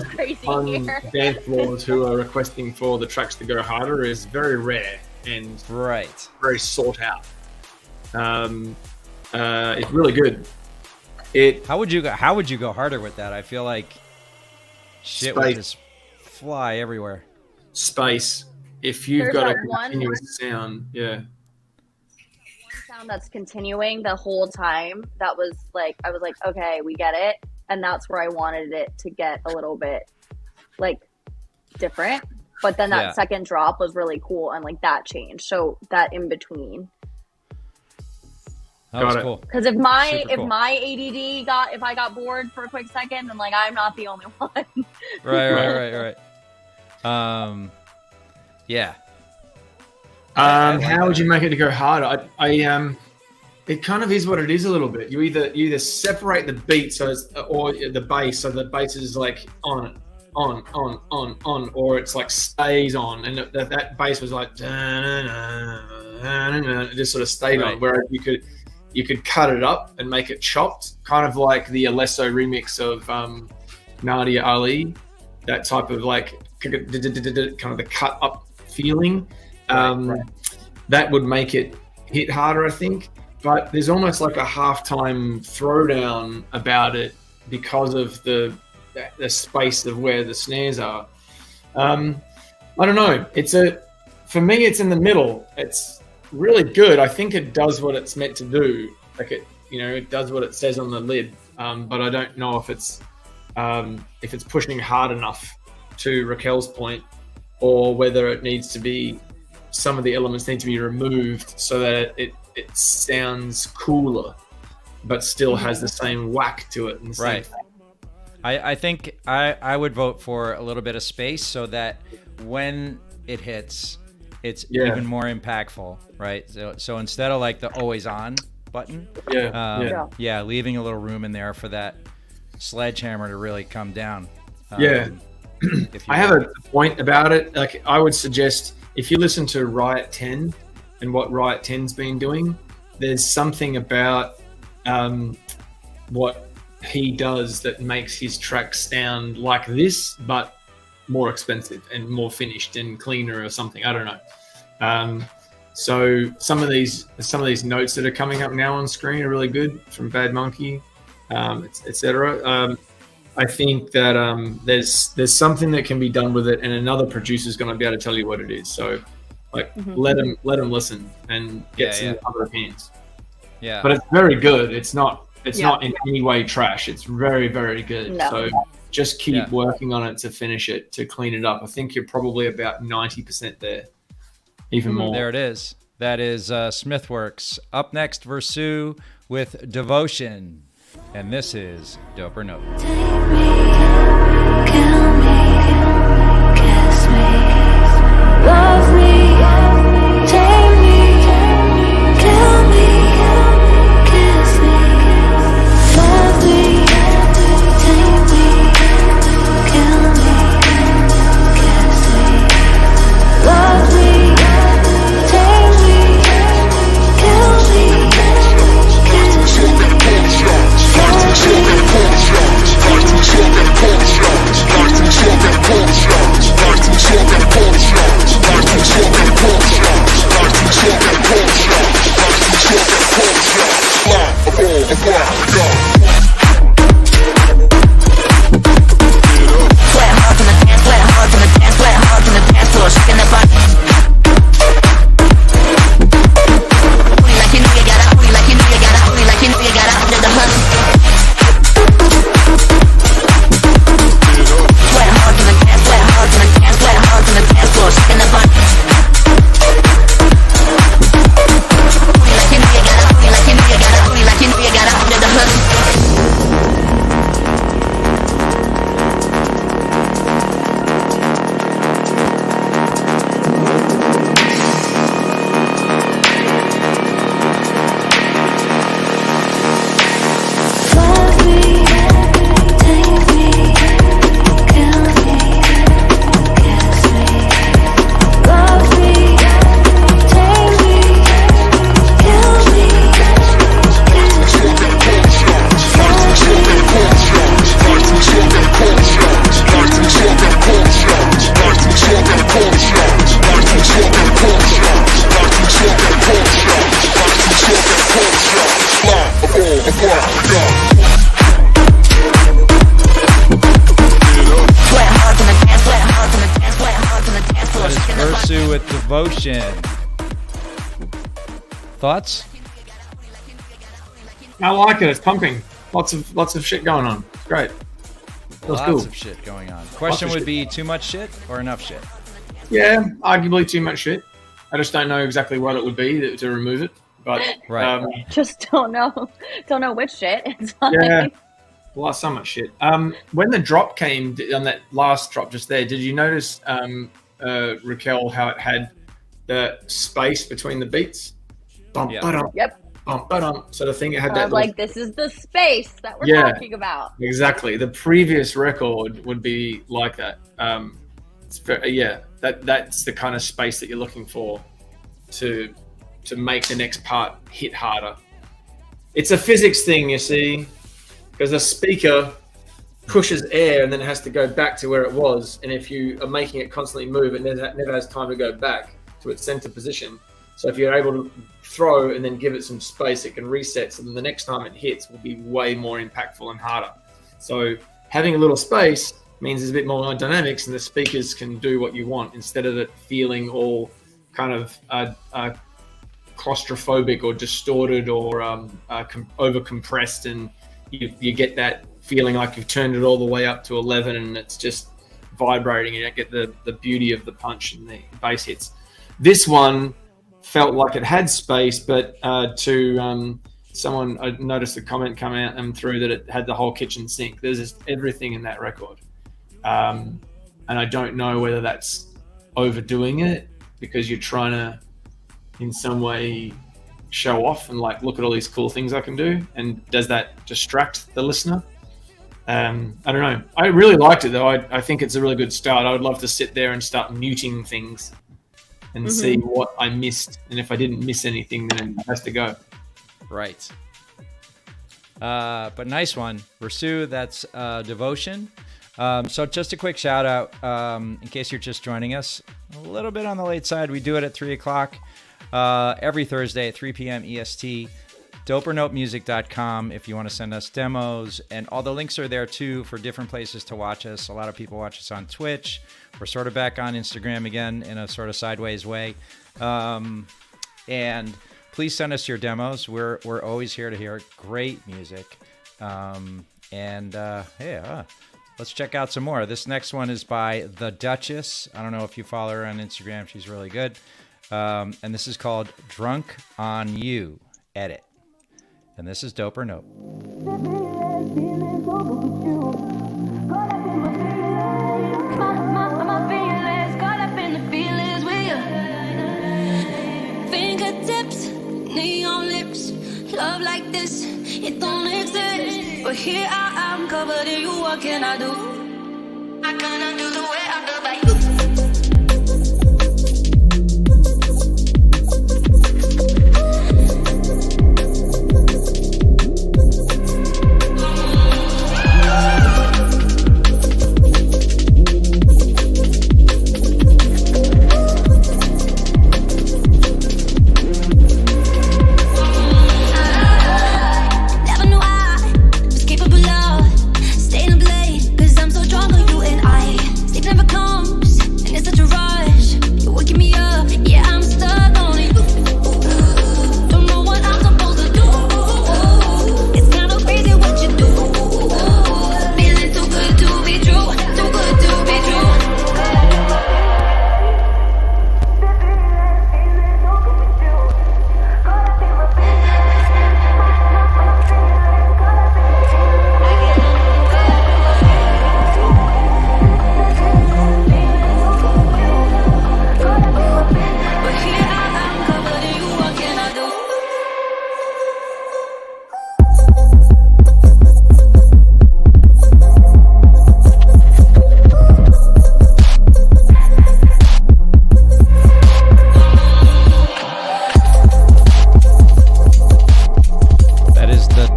crazy on here. dance floors who are requesting for the tracks to go harder is very rare and very sought out. It's really good. How would you go harder with that? I feel like shit would just fly everywhere. Space. If you've got a continuous sound, yeah. Sound that's continuing the whole time. That was like, I was like, okay, we get it, and that's where I wanted it to get a little bit like different. But then that second drop was really cool, and like that changed. So that in between. That was cool. Because if my ADD if I got bored for a quick second, then like I'm not the only one. Right. Yeah. How would you make it to go harder? It kind of is what it is a little bit. You either separate the beat or the bass, so the bass is like on, or it's like stays on, and that bass was like it just sort of stayed on. Whereas you could cut it up and make it chopped, kind of like the Alesso remix of Nadia Ali, that type of like kind of the cut up feeling. That would make it hit harder, I think. But there's almost like a halftime throwdown about it because of the space of where the snares are. I don't know. For me, it's in the middle. It's really good. I think it does what it's meant to do. Like it does what it says on the lid. But I don't know if it's pushing hard enough, to Raquel's point, or whether it needs to be, some of the elements need to be removed so that it sounds cooler, but still has the same whack to it. And right. I think I would vote for a little bit of space so that when it hits, it's even more impactful, right? So instead of like the always on button, leaving a little room in there for that sledgehammer to really come down. I have a point about it. Like, I would suggest, if you listen to Riot 10 and what Riot 10's been doing, there's something about what he does that makes his tracks sound like this, but more expensive and more finished and cleaner or something. I don't know. So some of these notes that are coming up now on screen are really good, from Bad Monkey, etc. I think that there's something that can be done with it, and another producer is going to be able to tell you what it is. So, like, let them listen and get some other opinions. Yeah, but it's very good. It's not in any way trash. It's very, very good. No. So just keep working on it to finish it, to clean it up. I think you're probably about 90% there, even more. There it is. That is Smithworks. Up next, Versu with Devotion. And this is Doper Note. Take me, kill me, kiss me, love me, take me, kill me, kiss me, love me, take me, kill me, kiss me, love me, take me, kill me, kiss me. Rasu with Devotion. Thoughts? I like it. It's pumping. Lots of shit going on. It's great. Lots of shit going on. Question would be too much shit or enough shit? Yeah, arguably too much shit. I just don't know exactly what it would be to remove it. But right. Just don't know which shit. It's like... Yeah. Well, so much shit. When the drop came on that last drop just there, did you notice, Raquel, how it had the space between the beats? Bum, Yep. ba-dum, Yep. bum, ba-dum. So the thing it had I that was like, this is the space that we're talking about. Exactly. The previous record would be like that. That's the kind of space that you're looking for to make the next part hit harder. It's a physics thing, you see, because a speaker pushes air and then it has to go back to where it was. And if you are making it constantly move, it never has time to go back to its center position. So if you're able to throw and then give it some space, it can reset. So then the next time it hits will be way more impactful and harder. So having a little space means there's a bit more dynamics and the speakers can do what you want instead of it feeling all kind of claustrophobic or distorted or over compressed, and you get that feeling like you've turned it all the way up to 11 and it's just vibrating and you don't get the beauty of the punch and the bass hits. This one felt like it had space, but someone, I noticed a comment come out and through that it had the whole kitchen sink. There's just everything in that record. And I don't know whether that's overdoing it because you're trying to in some way show off and like, look at all these cool things I can do. And does that distract the listener? I don't know. I really liked it though. I think it's a really good start. I would love to sit there and start muting things and see what I missed. And if I didn't miss anything, then it has to go. Right. But nice one. Rasu, that's Devotion. So just a quick shout out, in case you're just joining us, a little bit on the late side. We do it at 3 o'clock every Thursday at 3 p.m. EST. DoperNoteMusic.com if you want to send us demos, and all the links are there too for different places to watch us. A lot of people watch us on Twitch. We're sort of back on Instagram again in a sort of sideways way. And please send us your demos. We're always here to hear great music. Let's check out some more. This next one is by The Duchess. I don't know if you follow her on Instagram. She's really good. And this is called Drunk on You Edit. And this is Dope or Nope. Fingertips, neon lips, love like this, it don't exist. But here I am, covered in you, what can I do? I cannot do the way I feel by you.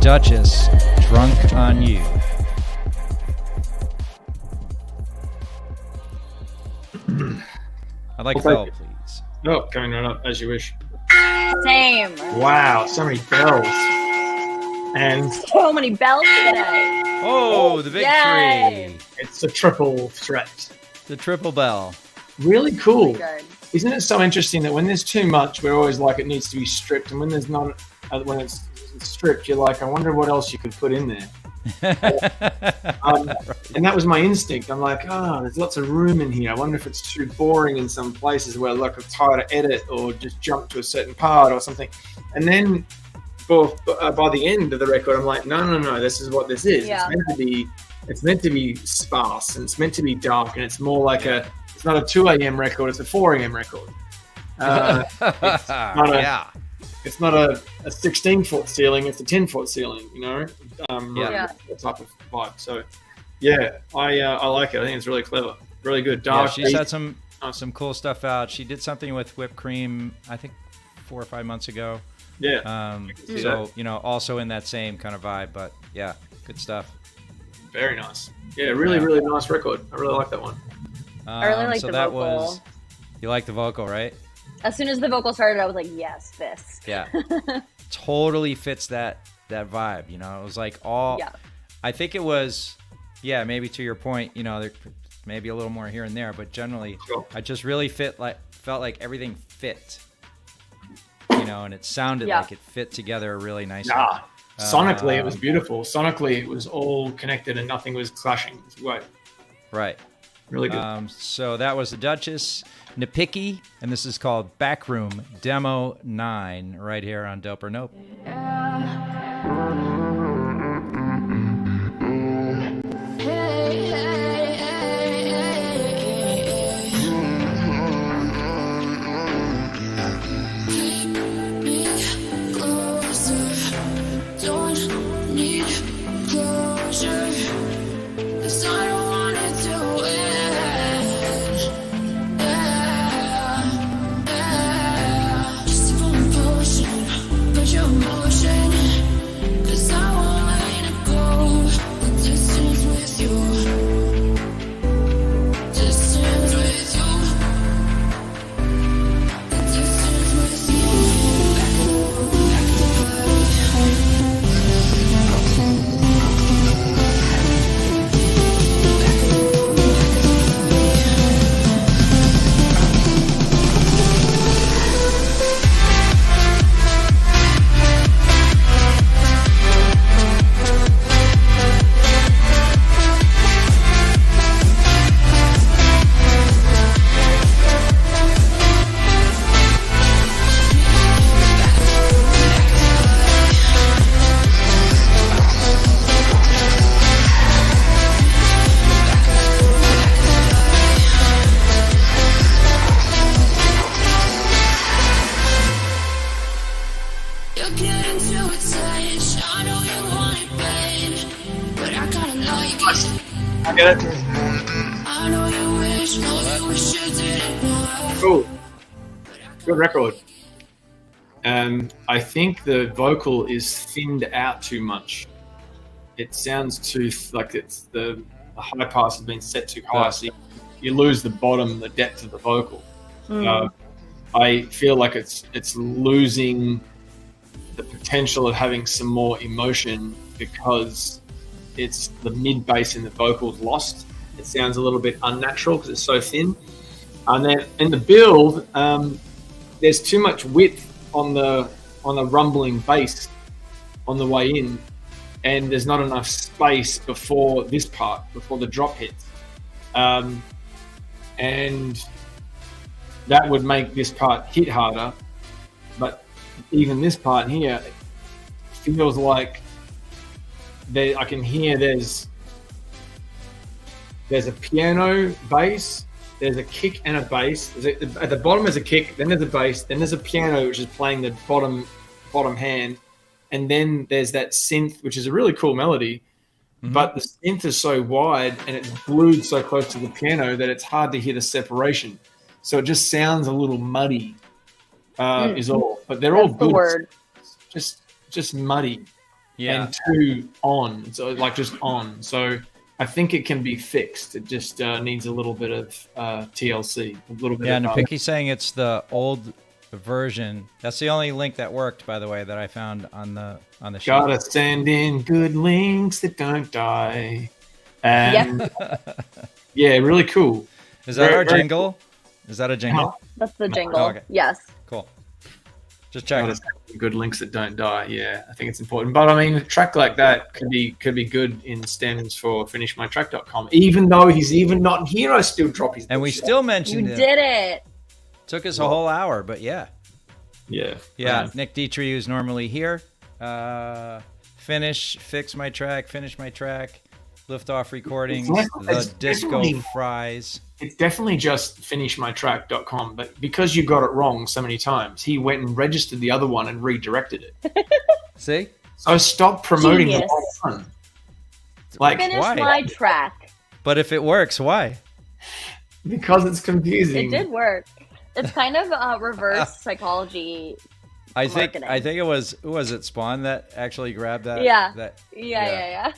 Duchess, Drunk on You. I'd like Phil, please. Oh, going right up as you wish. Same. Wow, so many bells. And so many bells today. Oh, the big three. It's a triple threat. The triple bell. Really cool. isn't it so interesting that when there's too much, we're always like it needs to be stripped, and when there's not, when it's stripped, you're like, I wonder what else you could put in there. And that was my instinct. I'm like, there's lots of room in here. I wonder if it's too boring in some places where like it's hard to edit or just jump to a certain part or something. And then by the end of the record, I'm like, no, this is what this is. Yeah. It's meant to be sparse, and it's meant to be dark, and it's more like it's not a 2 a.m. record, it's a 4 a.m. record. It's not a 16-foot ceiling, it's a 10-foot ceiling, you know? That type of vibe. So, yeah, I like it. I think it's really clever, really good. Dark. Yeah, she's had some cool stuff out. She did something with Whipped Cream, I think 4 or 5 months ago. Yeah. So, you know, also in that same kind of vibe, but yeah, good stuff. Very nice. Yeah, really nice record. I really like that one. I really like the vocal. You like the vocal, right? As soon as the vocal started, I was like, yes, this. Yeah. Totally fits that vibe, you know? It was like I think it was, maybe to your point, you know, there maybe a little more here and there, but generally I just really felt like everything fit, you know, and it sounded like it fit together really nicely. Sonically, it was beautiful. Sonically, it was all connected and nothing was clashing. It was great. Right. Really good. So that was the Duchess, Nipiki, and this is called Backroom Demo 9 right here on Dope or Nope. I get it. Cool. Good record. I think the vocal is thinned out too much. It sounds too like it's the high pass has been set too high, so you lose the bottom, the depth of the vocal. I feel like it's losing the potential of having some more emotion because it's the mid bass in the vocals lost. It sounds a little bit unnatural because it's so thin. And then in the build, there's too much width on the rumbling bass on the way in, and there's not enough space before this part, before the drop hits. And that would make this part hit harder. But even this part here feels like I can hear there's a piano bass, there's a kick and a bass. At the bottom is a kick, then there's a bass, then there's a piano which is playing the bottom hand, and then there's that synth, which is a really cool melody. But the synth is so wide and it's glued so close to the piano that it's hard to hear the separation. So it just sounds a little muddy, is all. But they're all good. The word. Just muddy. Yeah. And too on. So like just on. So I think it can be fixed. It just needs a little bit of TLC. A little bit. Yeah, and Nipiki's saying it's the old version. That's the only link that worked, by the way, that I found on the sheet. Gotta send in good links that don't die. And yeah, really cool. Is that our jingle? Is that a jingle? That's the jingle. Oh, okay. Yes. Cool. Just checking. Good links that don't die. Yeah, I think it's important. But I mean, a track like that could be good in stems for finishmytrack.com. Even though he's even not here, I still drop his. And we bullshit. still mentioned You it. did it. Took us a whole hour, but yeah. Yeah. Nick Dietrich, who's normally here. Fix my track, Liftoff Recordings, It's the Disco definitely- Fries. It's definitely just finishmytrack.com, but because you got it wrong so many times, he went and registered the other one and redirected it. See? So stop promoting the Genius. wrong one. Like, Finish why? my track. But if it works, why? because it's confusing. It did work. It's kind of reverse psychology. I think Marketing. it was, who was it, Spawn, that actually grabbed that? Yeah. Yeah.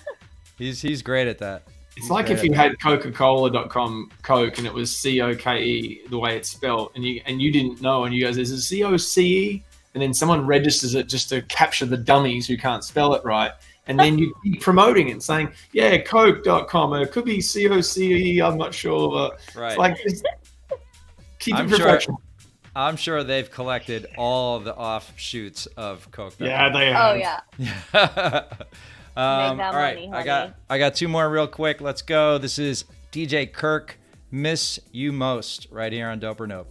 He's great at that. It's like if you had Coca-Cola.com Coke and it was C-O-K-E, the way it's spelled, and you didn't know, and you guys, is it C-O-C-E? And then someone registers it just to capture the dummies who can't spell it right. And then you keep promoting it, saying, yeah, Coke.com, it could be C-O-C-E, I'm not sure. But Right. it's like, just keep I'm it sure- professional. I'm sure they've collected all the offshoots of Coke. Yeah, they Oh have. yeah. All that right, money, I got two more real quick. Let's go. This is DJ Kirk, Miss You Most, right here on Dope or Nope.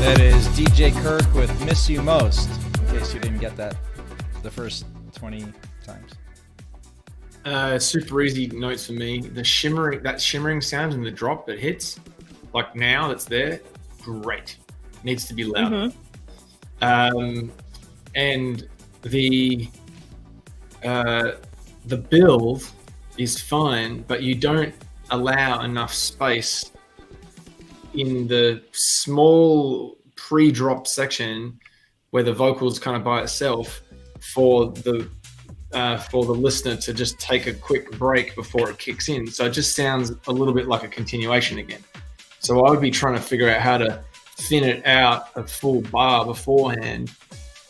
That is DJ Kirk with Miss You Most, in case you didn't get that the first 20 times. Super easy notes for me. That shimmering sound in the drop that hits, like now that's there, great. Needs to be louder. And the build is fine, but you don't allow enough space in the small pre-drop section where the vocal's kind of by itself for the listener to just take a quick break before it kicks in. So it just sounds a little bit like a continuation again. So I would be trying to figure out how to thin it out a full bar beforehand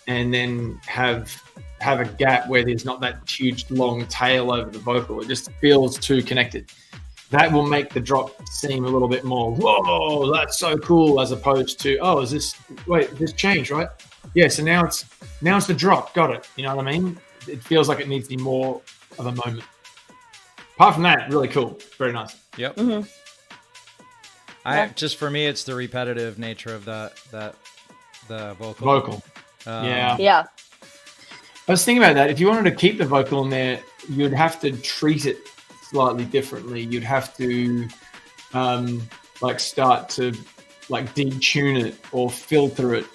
and then have a gap where there's not that huge long tail over the vocal. It just feels too connected. That will make the drop seem a little bit more, whoa, that's so cool, as opposed to, oh, this changed, right? Yeah, so now it's the drop, got it. You know what I mean? It feels like it needs to be more of a moment. Apart from that, really cool, very nice. Yep. Just for me, it's the repetitive nature of the vocal. Yeah. Yeah. I was thinking about that. If you wanted to keep the vocal in there, you'd have to treat it slightly differently. You'd have to start to detune it or filter it,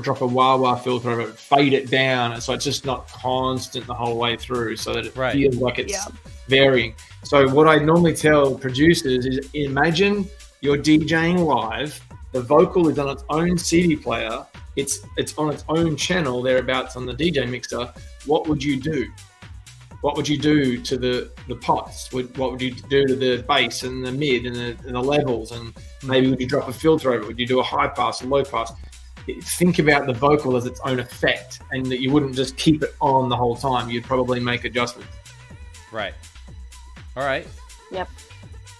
drop a wah-wah filter over it, fade it down, so it's just not constant the whole way through, so that it feels like it's varying. So what I normally tell producers is, imagine you're DJing live, the vocal is on its own CD player, it's on its own channel thereabouts on the DJ mixer. What would you do? What would you do to the pots? What would you do to the bass and the mid and the levels? And maybe would you drop a filter over it? Would you do a high pass, a low pass? Think about the vocal as its own effect, and that you wouldn't just keep it on the whole time. You'd probably make adjustments. Right. All right. Yep.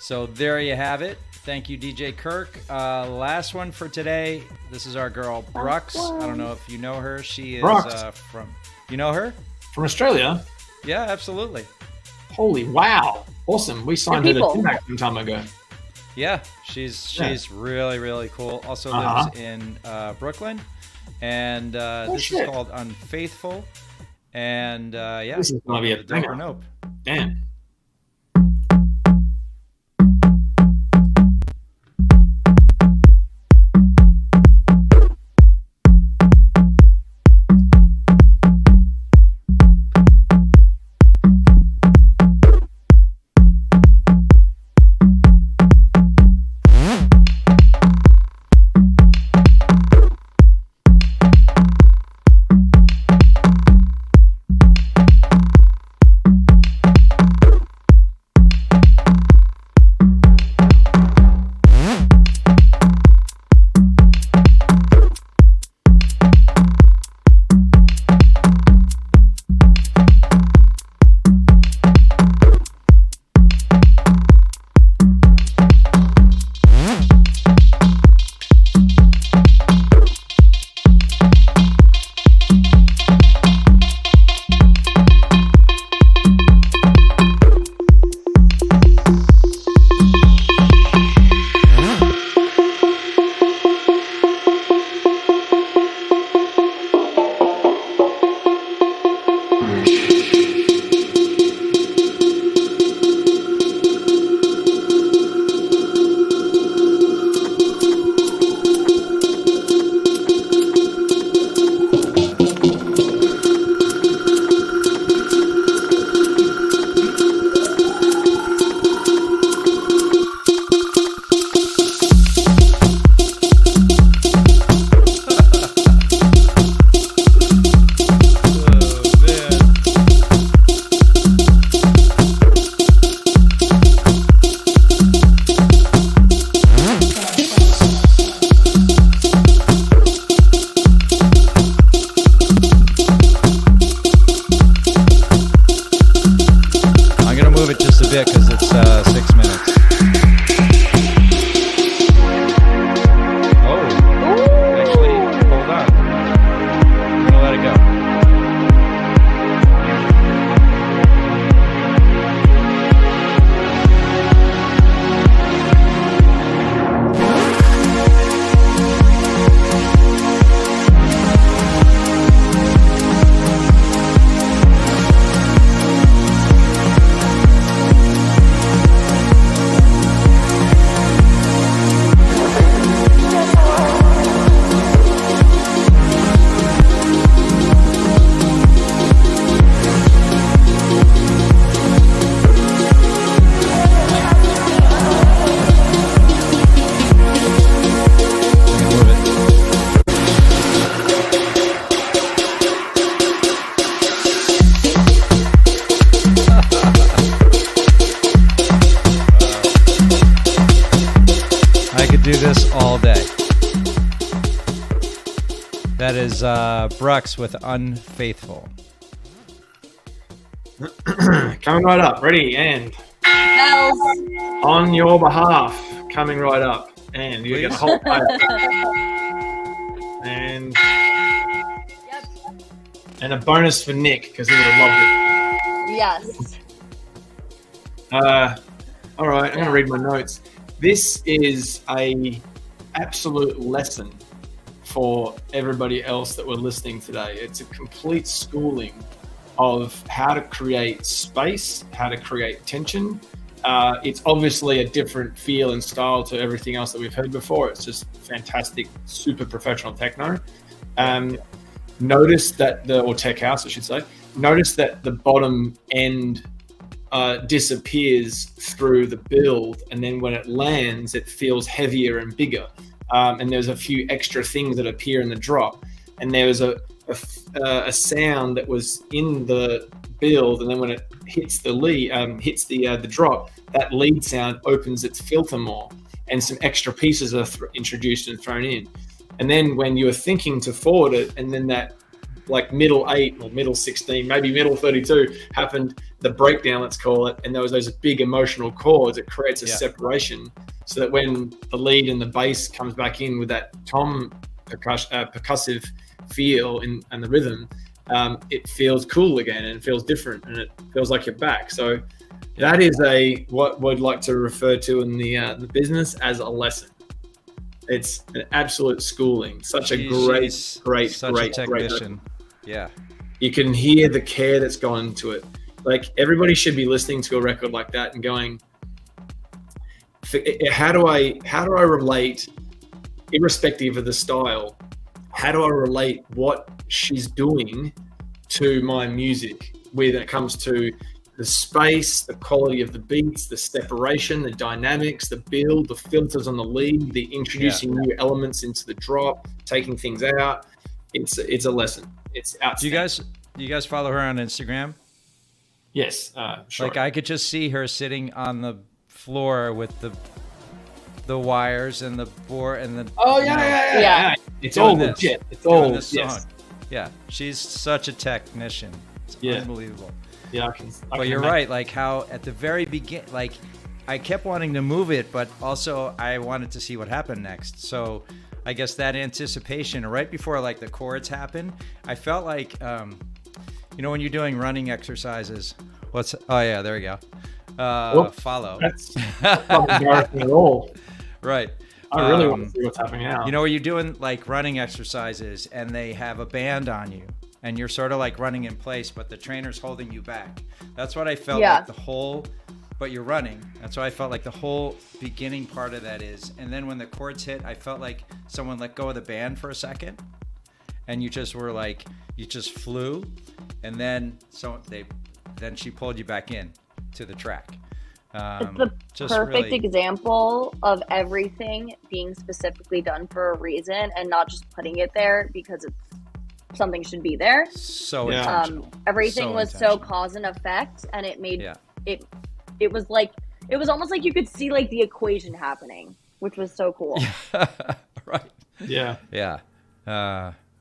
So there you have it. Thank you, DJ Kirk. Last one for today. This is our girl, Brux. I don't know if you know her. She is from... You know her? From Australia? Yeah, absolutely. Holy wow. Awesome. We signed her to Timac some time ago. Yeah, she's really, really cool. Also lives in Brooklyn. And this is called Unfaithful. And this is going to be a Dope Nope. Damn. Because it's 6 minutes. Oh, actually, hold on. I'm gonna let it go. Do this all day. That is Brux with Unfaithful. Coming right up. Ready, and Bells. On your behalf, coming right up. And you get a whole play. And and a bonus for Nick, because he would have loved it. Yes. All right, I'm going to read my notes. This is a absolute lesson for everybody else that we're listening today. It's a complete schooling of how to create space, how to create tension. It's obviously a different feel and style to everything else that we've heard before. It's just fantastic, super professional techno. Notice that or tech house, I should say. Notice that the bottom end disappears through the build, and then when it lands, it feels heavier and bigger. And there's a few extra things that appear in the drop, and there was a sound that was in the build, and then when it hits the lead, hits the drop, that lead sound opens its filter more, and some extra pieces are introduced and thrown in. And then when you were thinking to forward it, and then that like middle 8 or middle 16, maybe middle 32 happened, the breakdown, let's call it, and there was those big emotional chords, it creates a separation, so that when the lead and the bass comes back in with that tom percussive feel and the rhythm, it feels cool again, and it feels different, and it feels like you're back. So that is what we'd like to refer to in the business as a lesson. It's an absolute schooling. Such a great technician. Yeah. You can hear the care that's gone into it. Like, everybody should be listening to a record like that and going, how do I relate, irrespective of the style, how do I relate what she's doing to my music when it comes to the space, the quality of the beats, the separation, the dynamics, the build, the filters on the lead, the introducing new elements into the drop, taking things out. It's a lesson. It's outstanding. Do you guys follow her on Instagram? Yes. Sure. Like, I could just see her sitting on the floor with the wires and the board and the. Oh yeah. It's all legit. It's all this song. Yeah, she's such a technician. It's unbelievable. Yeah, but you're right. Like, how at the very beginning, like, I kept wanting to move it, but also I wanted to see what happened next. So I guess that anticipation right before like the chords happen, I felt like, when you're doing running exercises, there we go. Follow. That's not embarrassing at all. Right. I really want to see what's happening now. Where you're doing like running exercises and they have a band on you and you're sort of like running in place, but the trainer's holding you back. That's what I felt like but you're running. That's what I felt like the whole beginning part of that is. And then when the chords hit, I felt like someone let go of the band for a second and you just were like, you just flew. And then then she pulled you back in to the track. It's the perfect example of everything being specifically done for a reason and not just putting it there because something should be there. So intentional. Everything was so cause and effect, and it made it was like, it was almost like you could see like the equation happening, which was so cool. Right. Yeah. Yeah.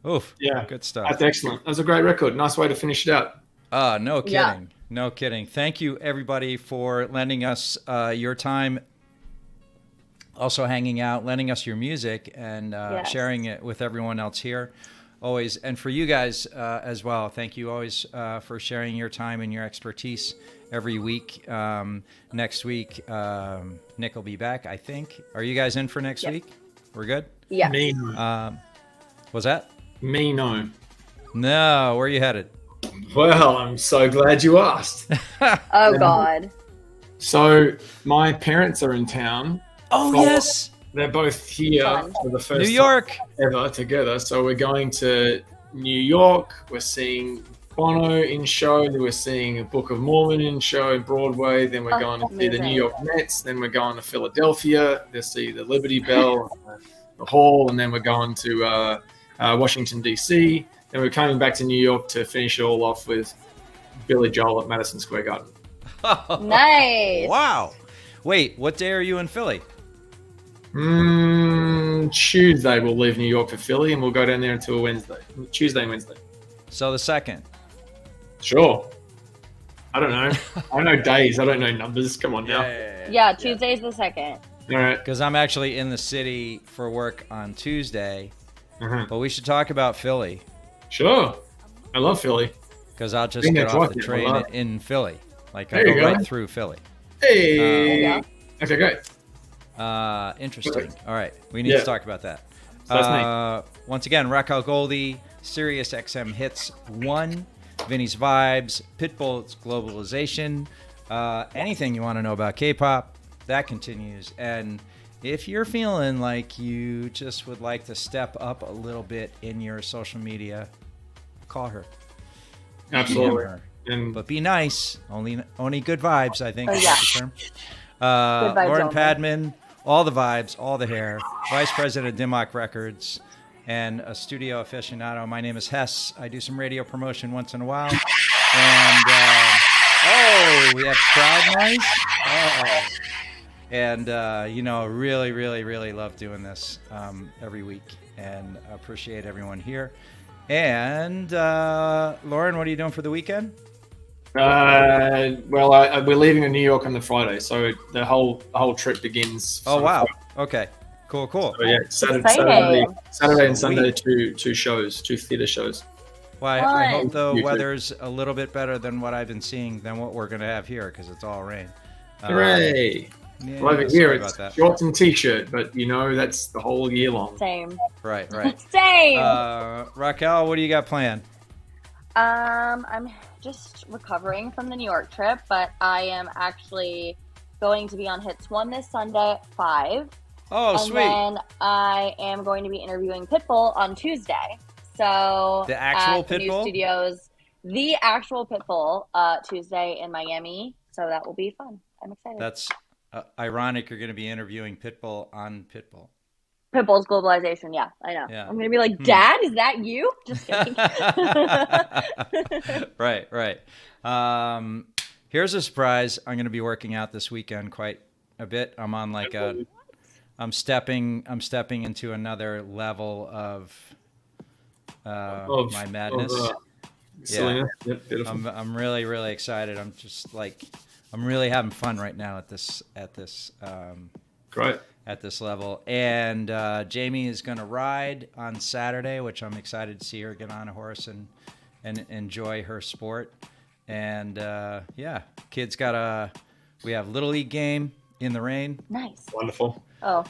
Good stuff. That's excellent. That was a great record. Nice way to finish it out. No kidding. Yeah. No kidding. Thank you, everybody, for lending us your time, also hanging out, lending us your music, and sharing it with everyone else here. Always. And for you guys as well, thank you always for sharing your time and your expertise every week. Next week, Nick will be back, I think. Are you guys in for next week? We're good? Yeah. Me. What's that? Me, no. No. Where are you headed? Well, I'm so glad you asked. Oh, God. So my parents are in town. Oh, yes. They're both here for the first New York time ever together. So we're going to New York. We're seeing Bono in show. Then we're seeing a Book of Mormon in show Broadway. Then we're going to see the New York Mets. Then we're going to Philadelphia to see the Liberty Bell, the Hall. And then we're going to Washington, D.C. Then we're coming back to New York to finish it all off with Billy Joel at Madison Square Garden. Nice. Wow. Wait, what day are you in Philly? Tuesday we'll leave New York for Philly, and we'll go down there until Wednesday. Tuesday and Wednesday. So the 2nd. Sure. I don't know. I know days. I don't know numbers. Come on now. Yeah, Tuesday's the 2nd. All right. Because I'm actually in the city for work on Tuesday. But we should talk about Philly. Sure. I love Philly. Because I'll just get off the train in Philly. Like, I go right through Philly. Hey. Okay, great. Interesting. All right. We need to talk about that. So that's once again, Raquel Goldie, Sirius XM Hits 1, Vinny's Vibes, Pitbull's Globalization, anything you want to know about K-pop, that continues. And if you're feeling like you just would like to step up a little bit in your social media, call her. Absolutely. And but be nice. Only good vibes, I think. Oh, is yeah. the term. Good vibes Lauren only. Padman, all the vibes, all the hair. Vice President of Dimmock Records, and a studio aficionado. My name is Hess. I do some radio promotion once in a while. And we have crowd noise. Oh. And really, really, really love doing this every week, and appreciate everyone here. And Lauren, what are you doing for the weekend? we're leaving to New York on the Friday, so the whole trip begins. Oh wow! Okay, cool. So, yeah, Saturday Exciting. and Sunday, two theater shows. Well, I hope Fun. the You too. weather's a little bit better than what I've been seeing than what we're gonna have here, because it's all rain. Hooray! Yeah, Well, over here sorry it's about that. shorts and t-shirt, but that's the whole year long. Same. Right. Same. Raquel, what do you got planned? I'm just recovering from the New York trip, but I am actually going to be on Hits 1 this Sunday at 5. Oh, and sweet. then I am going to be interviewing Pitbull on Tuesday. So The actual at the New Pitbull? Studios, the actual Pitbull, Tuesday in Miami. So that will be fun. I'm excited. That's ironic. You're going to be interviewing Pitbull on Pitbull. Pitbull's Globalization. Yeah, I know. Yeah. I'm going to be like, Dad, is that you? Just kidding. Right. Here's a surprise. I'm going to be working out this weekend quite a bit. I'm on I'm stepping into another level of my madness. Silliness. Yep, beautiful. I'm really, really excited. I'm really having fun right now at this Great. at this level. And Jamie is going to ride on Saturday, which I'm excited to see her get on a horse and enjoy her sport. And kids we have Little League game in the rain. Nice. Wonderful. Oh,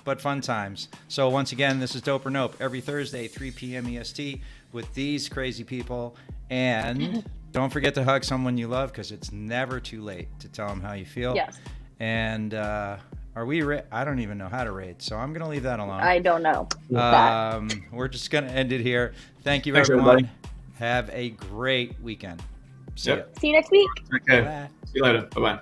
But fun times. So once again, this is Dope or Nope every Thursday, 3 p.m. EST with these crazy people. And don't forget to hug someone you love, because it's never too late to tell them how you feel. yes. And are we? I don't even know how to rate, so I'm gonna leave that alone. I don't know. We're just gonna end it here. Thank you, Thanks, everyone. everybody. Have a great weekend. See Yep. ya. See you next week. Okay. Bye. See you later. Bye-bye.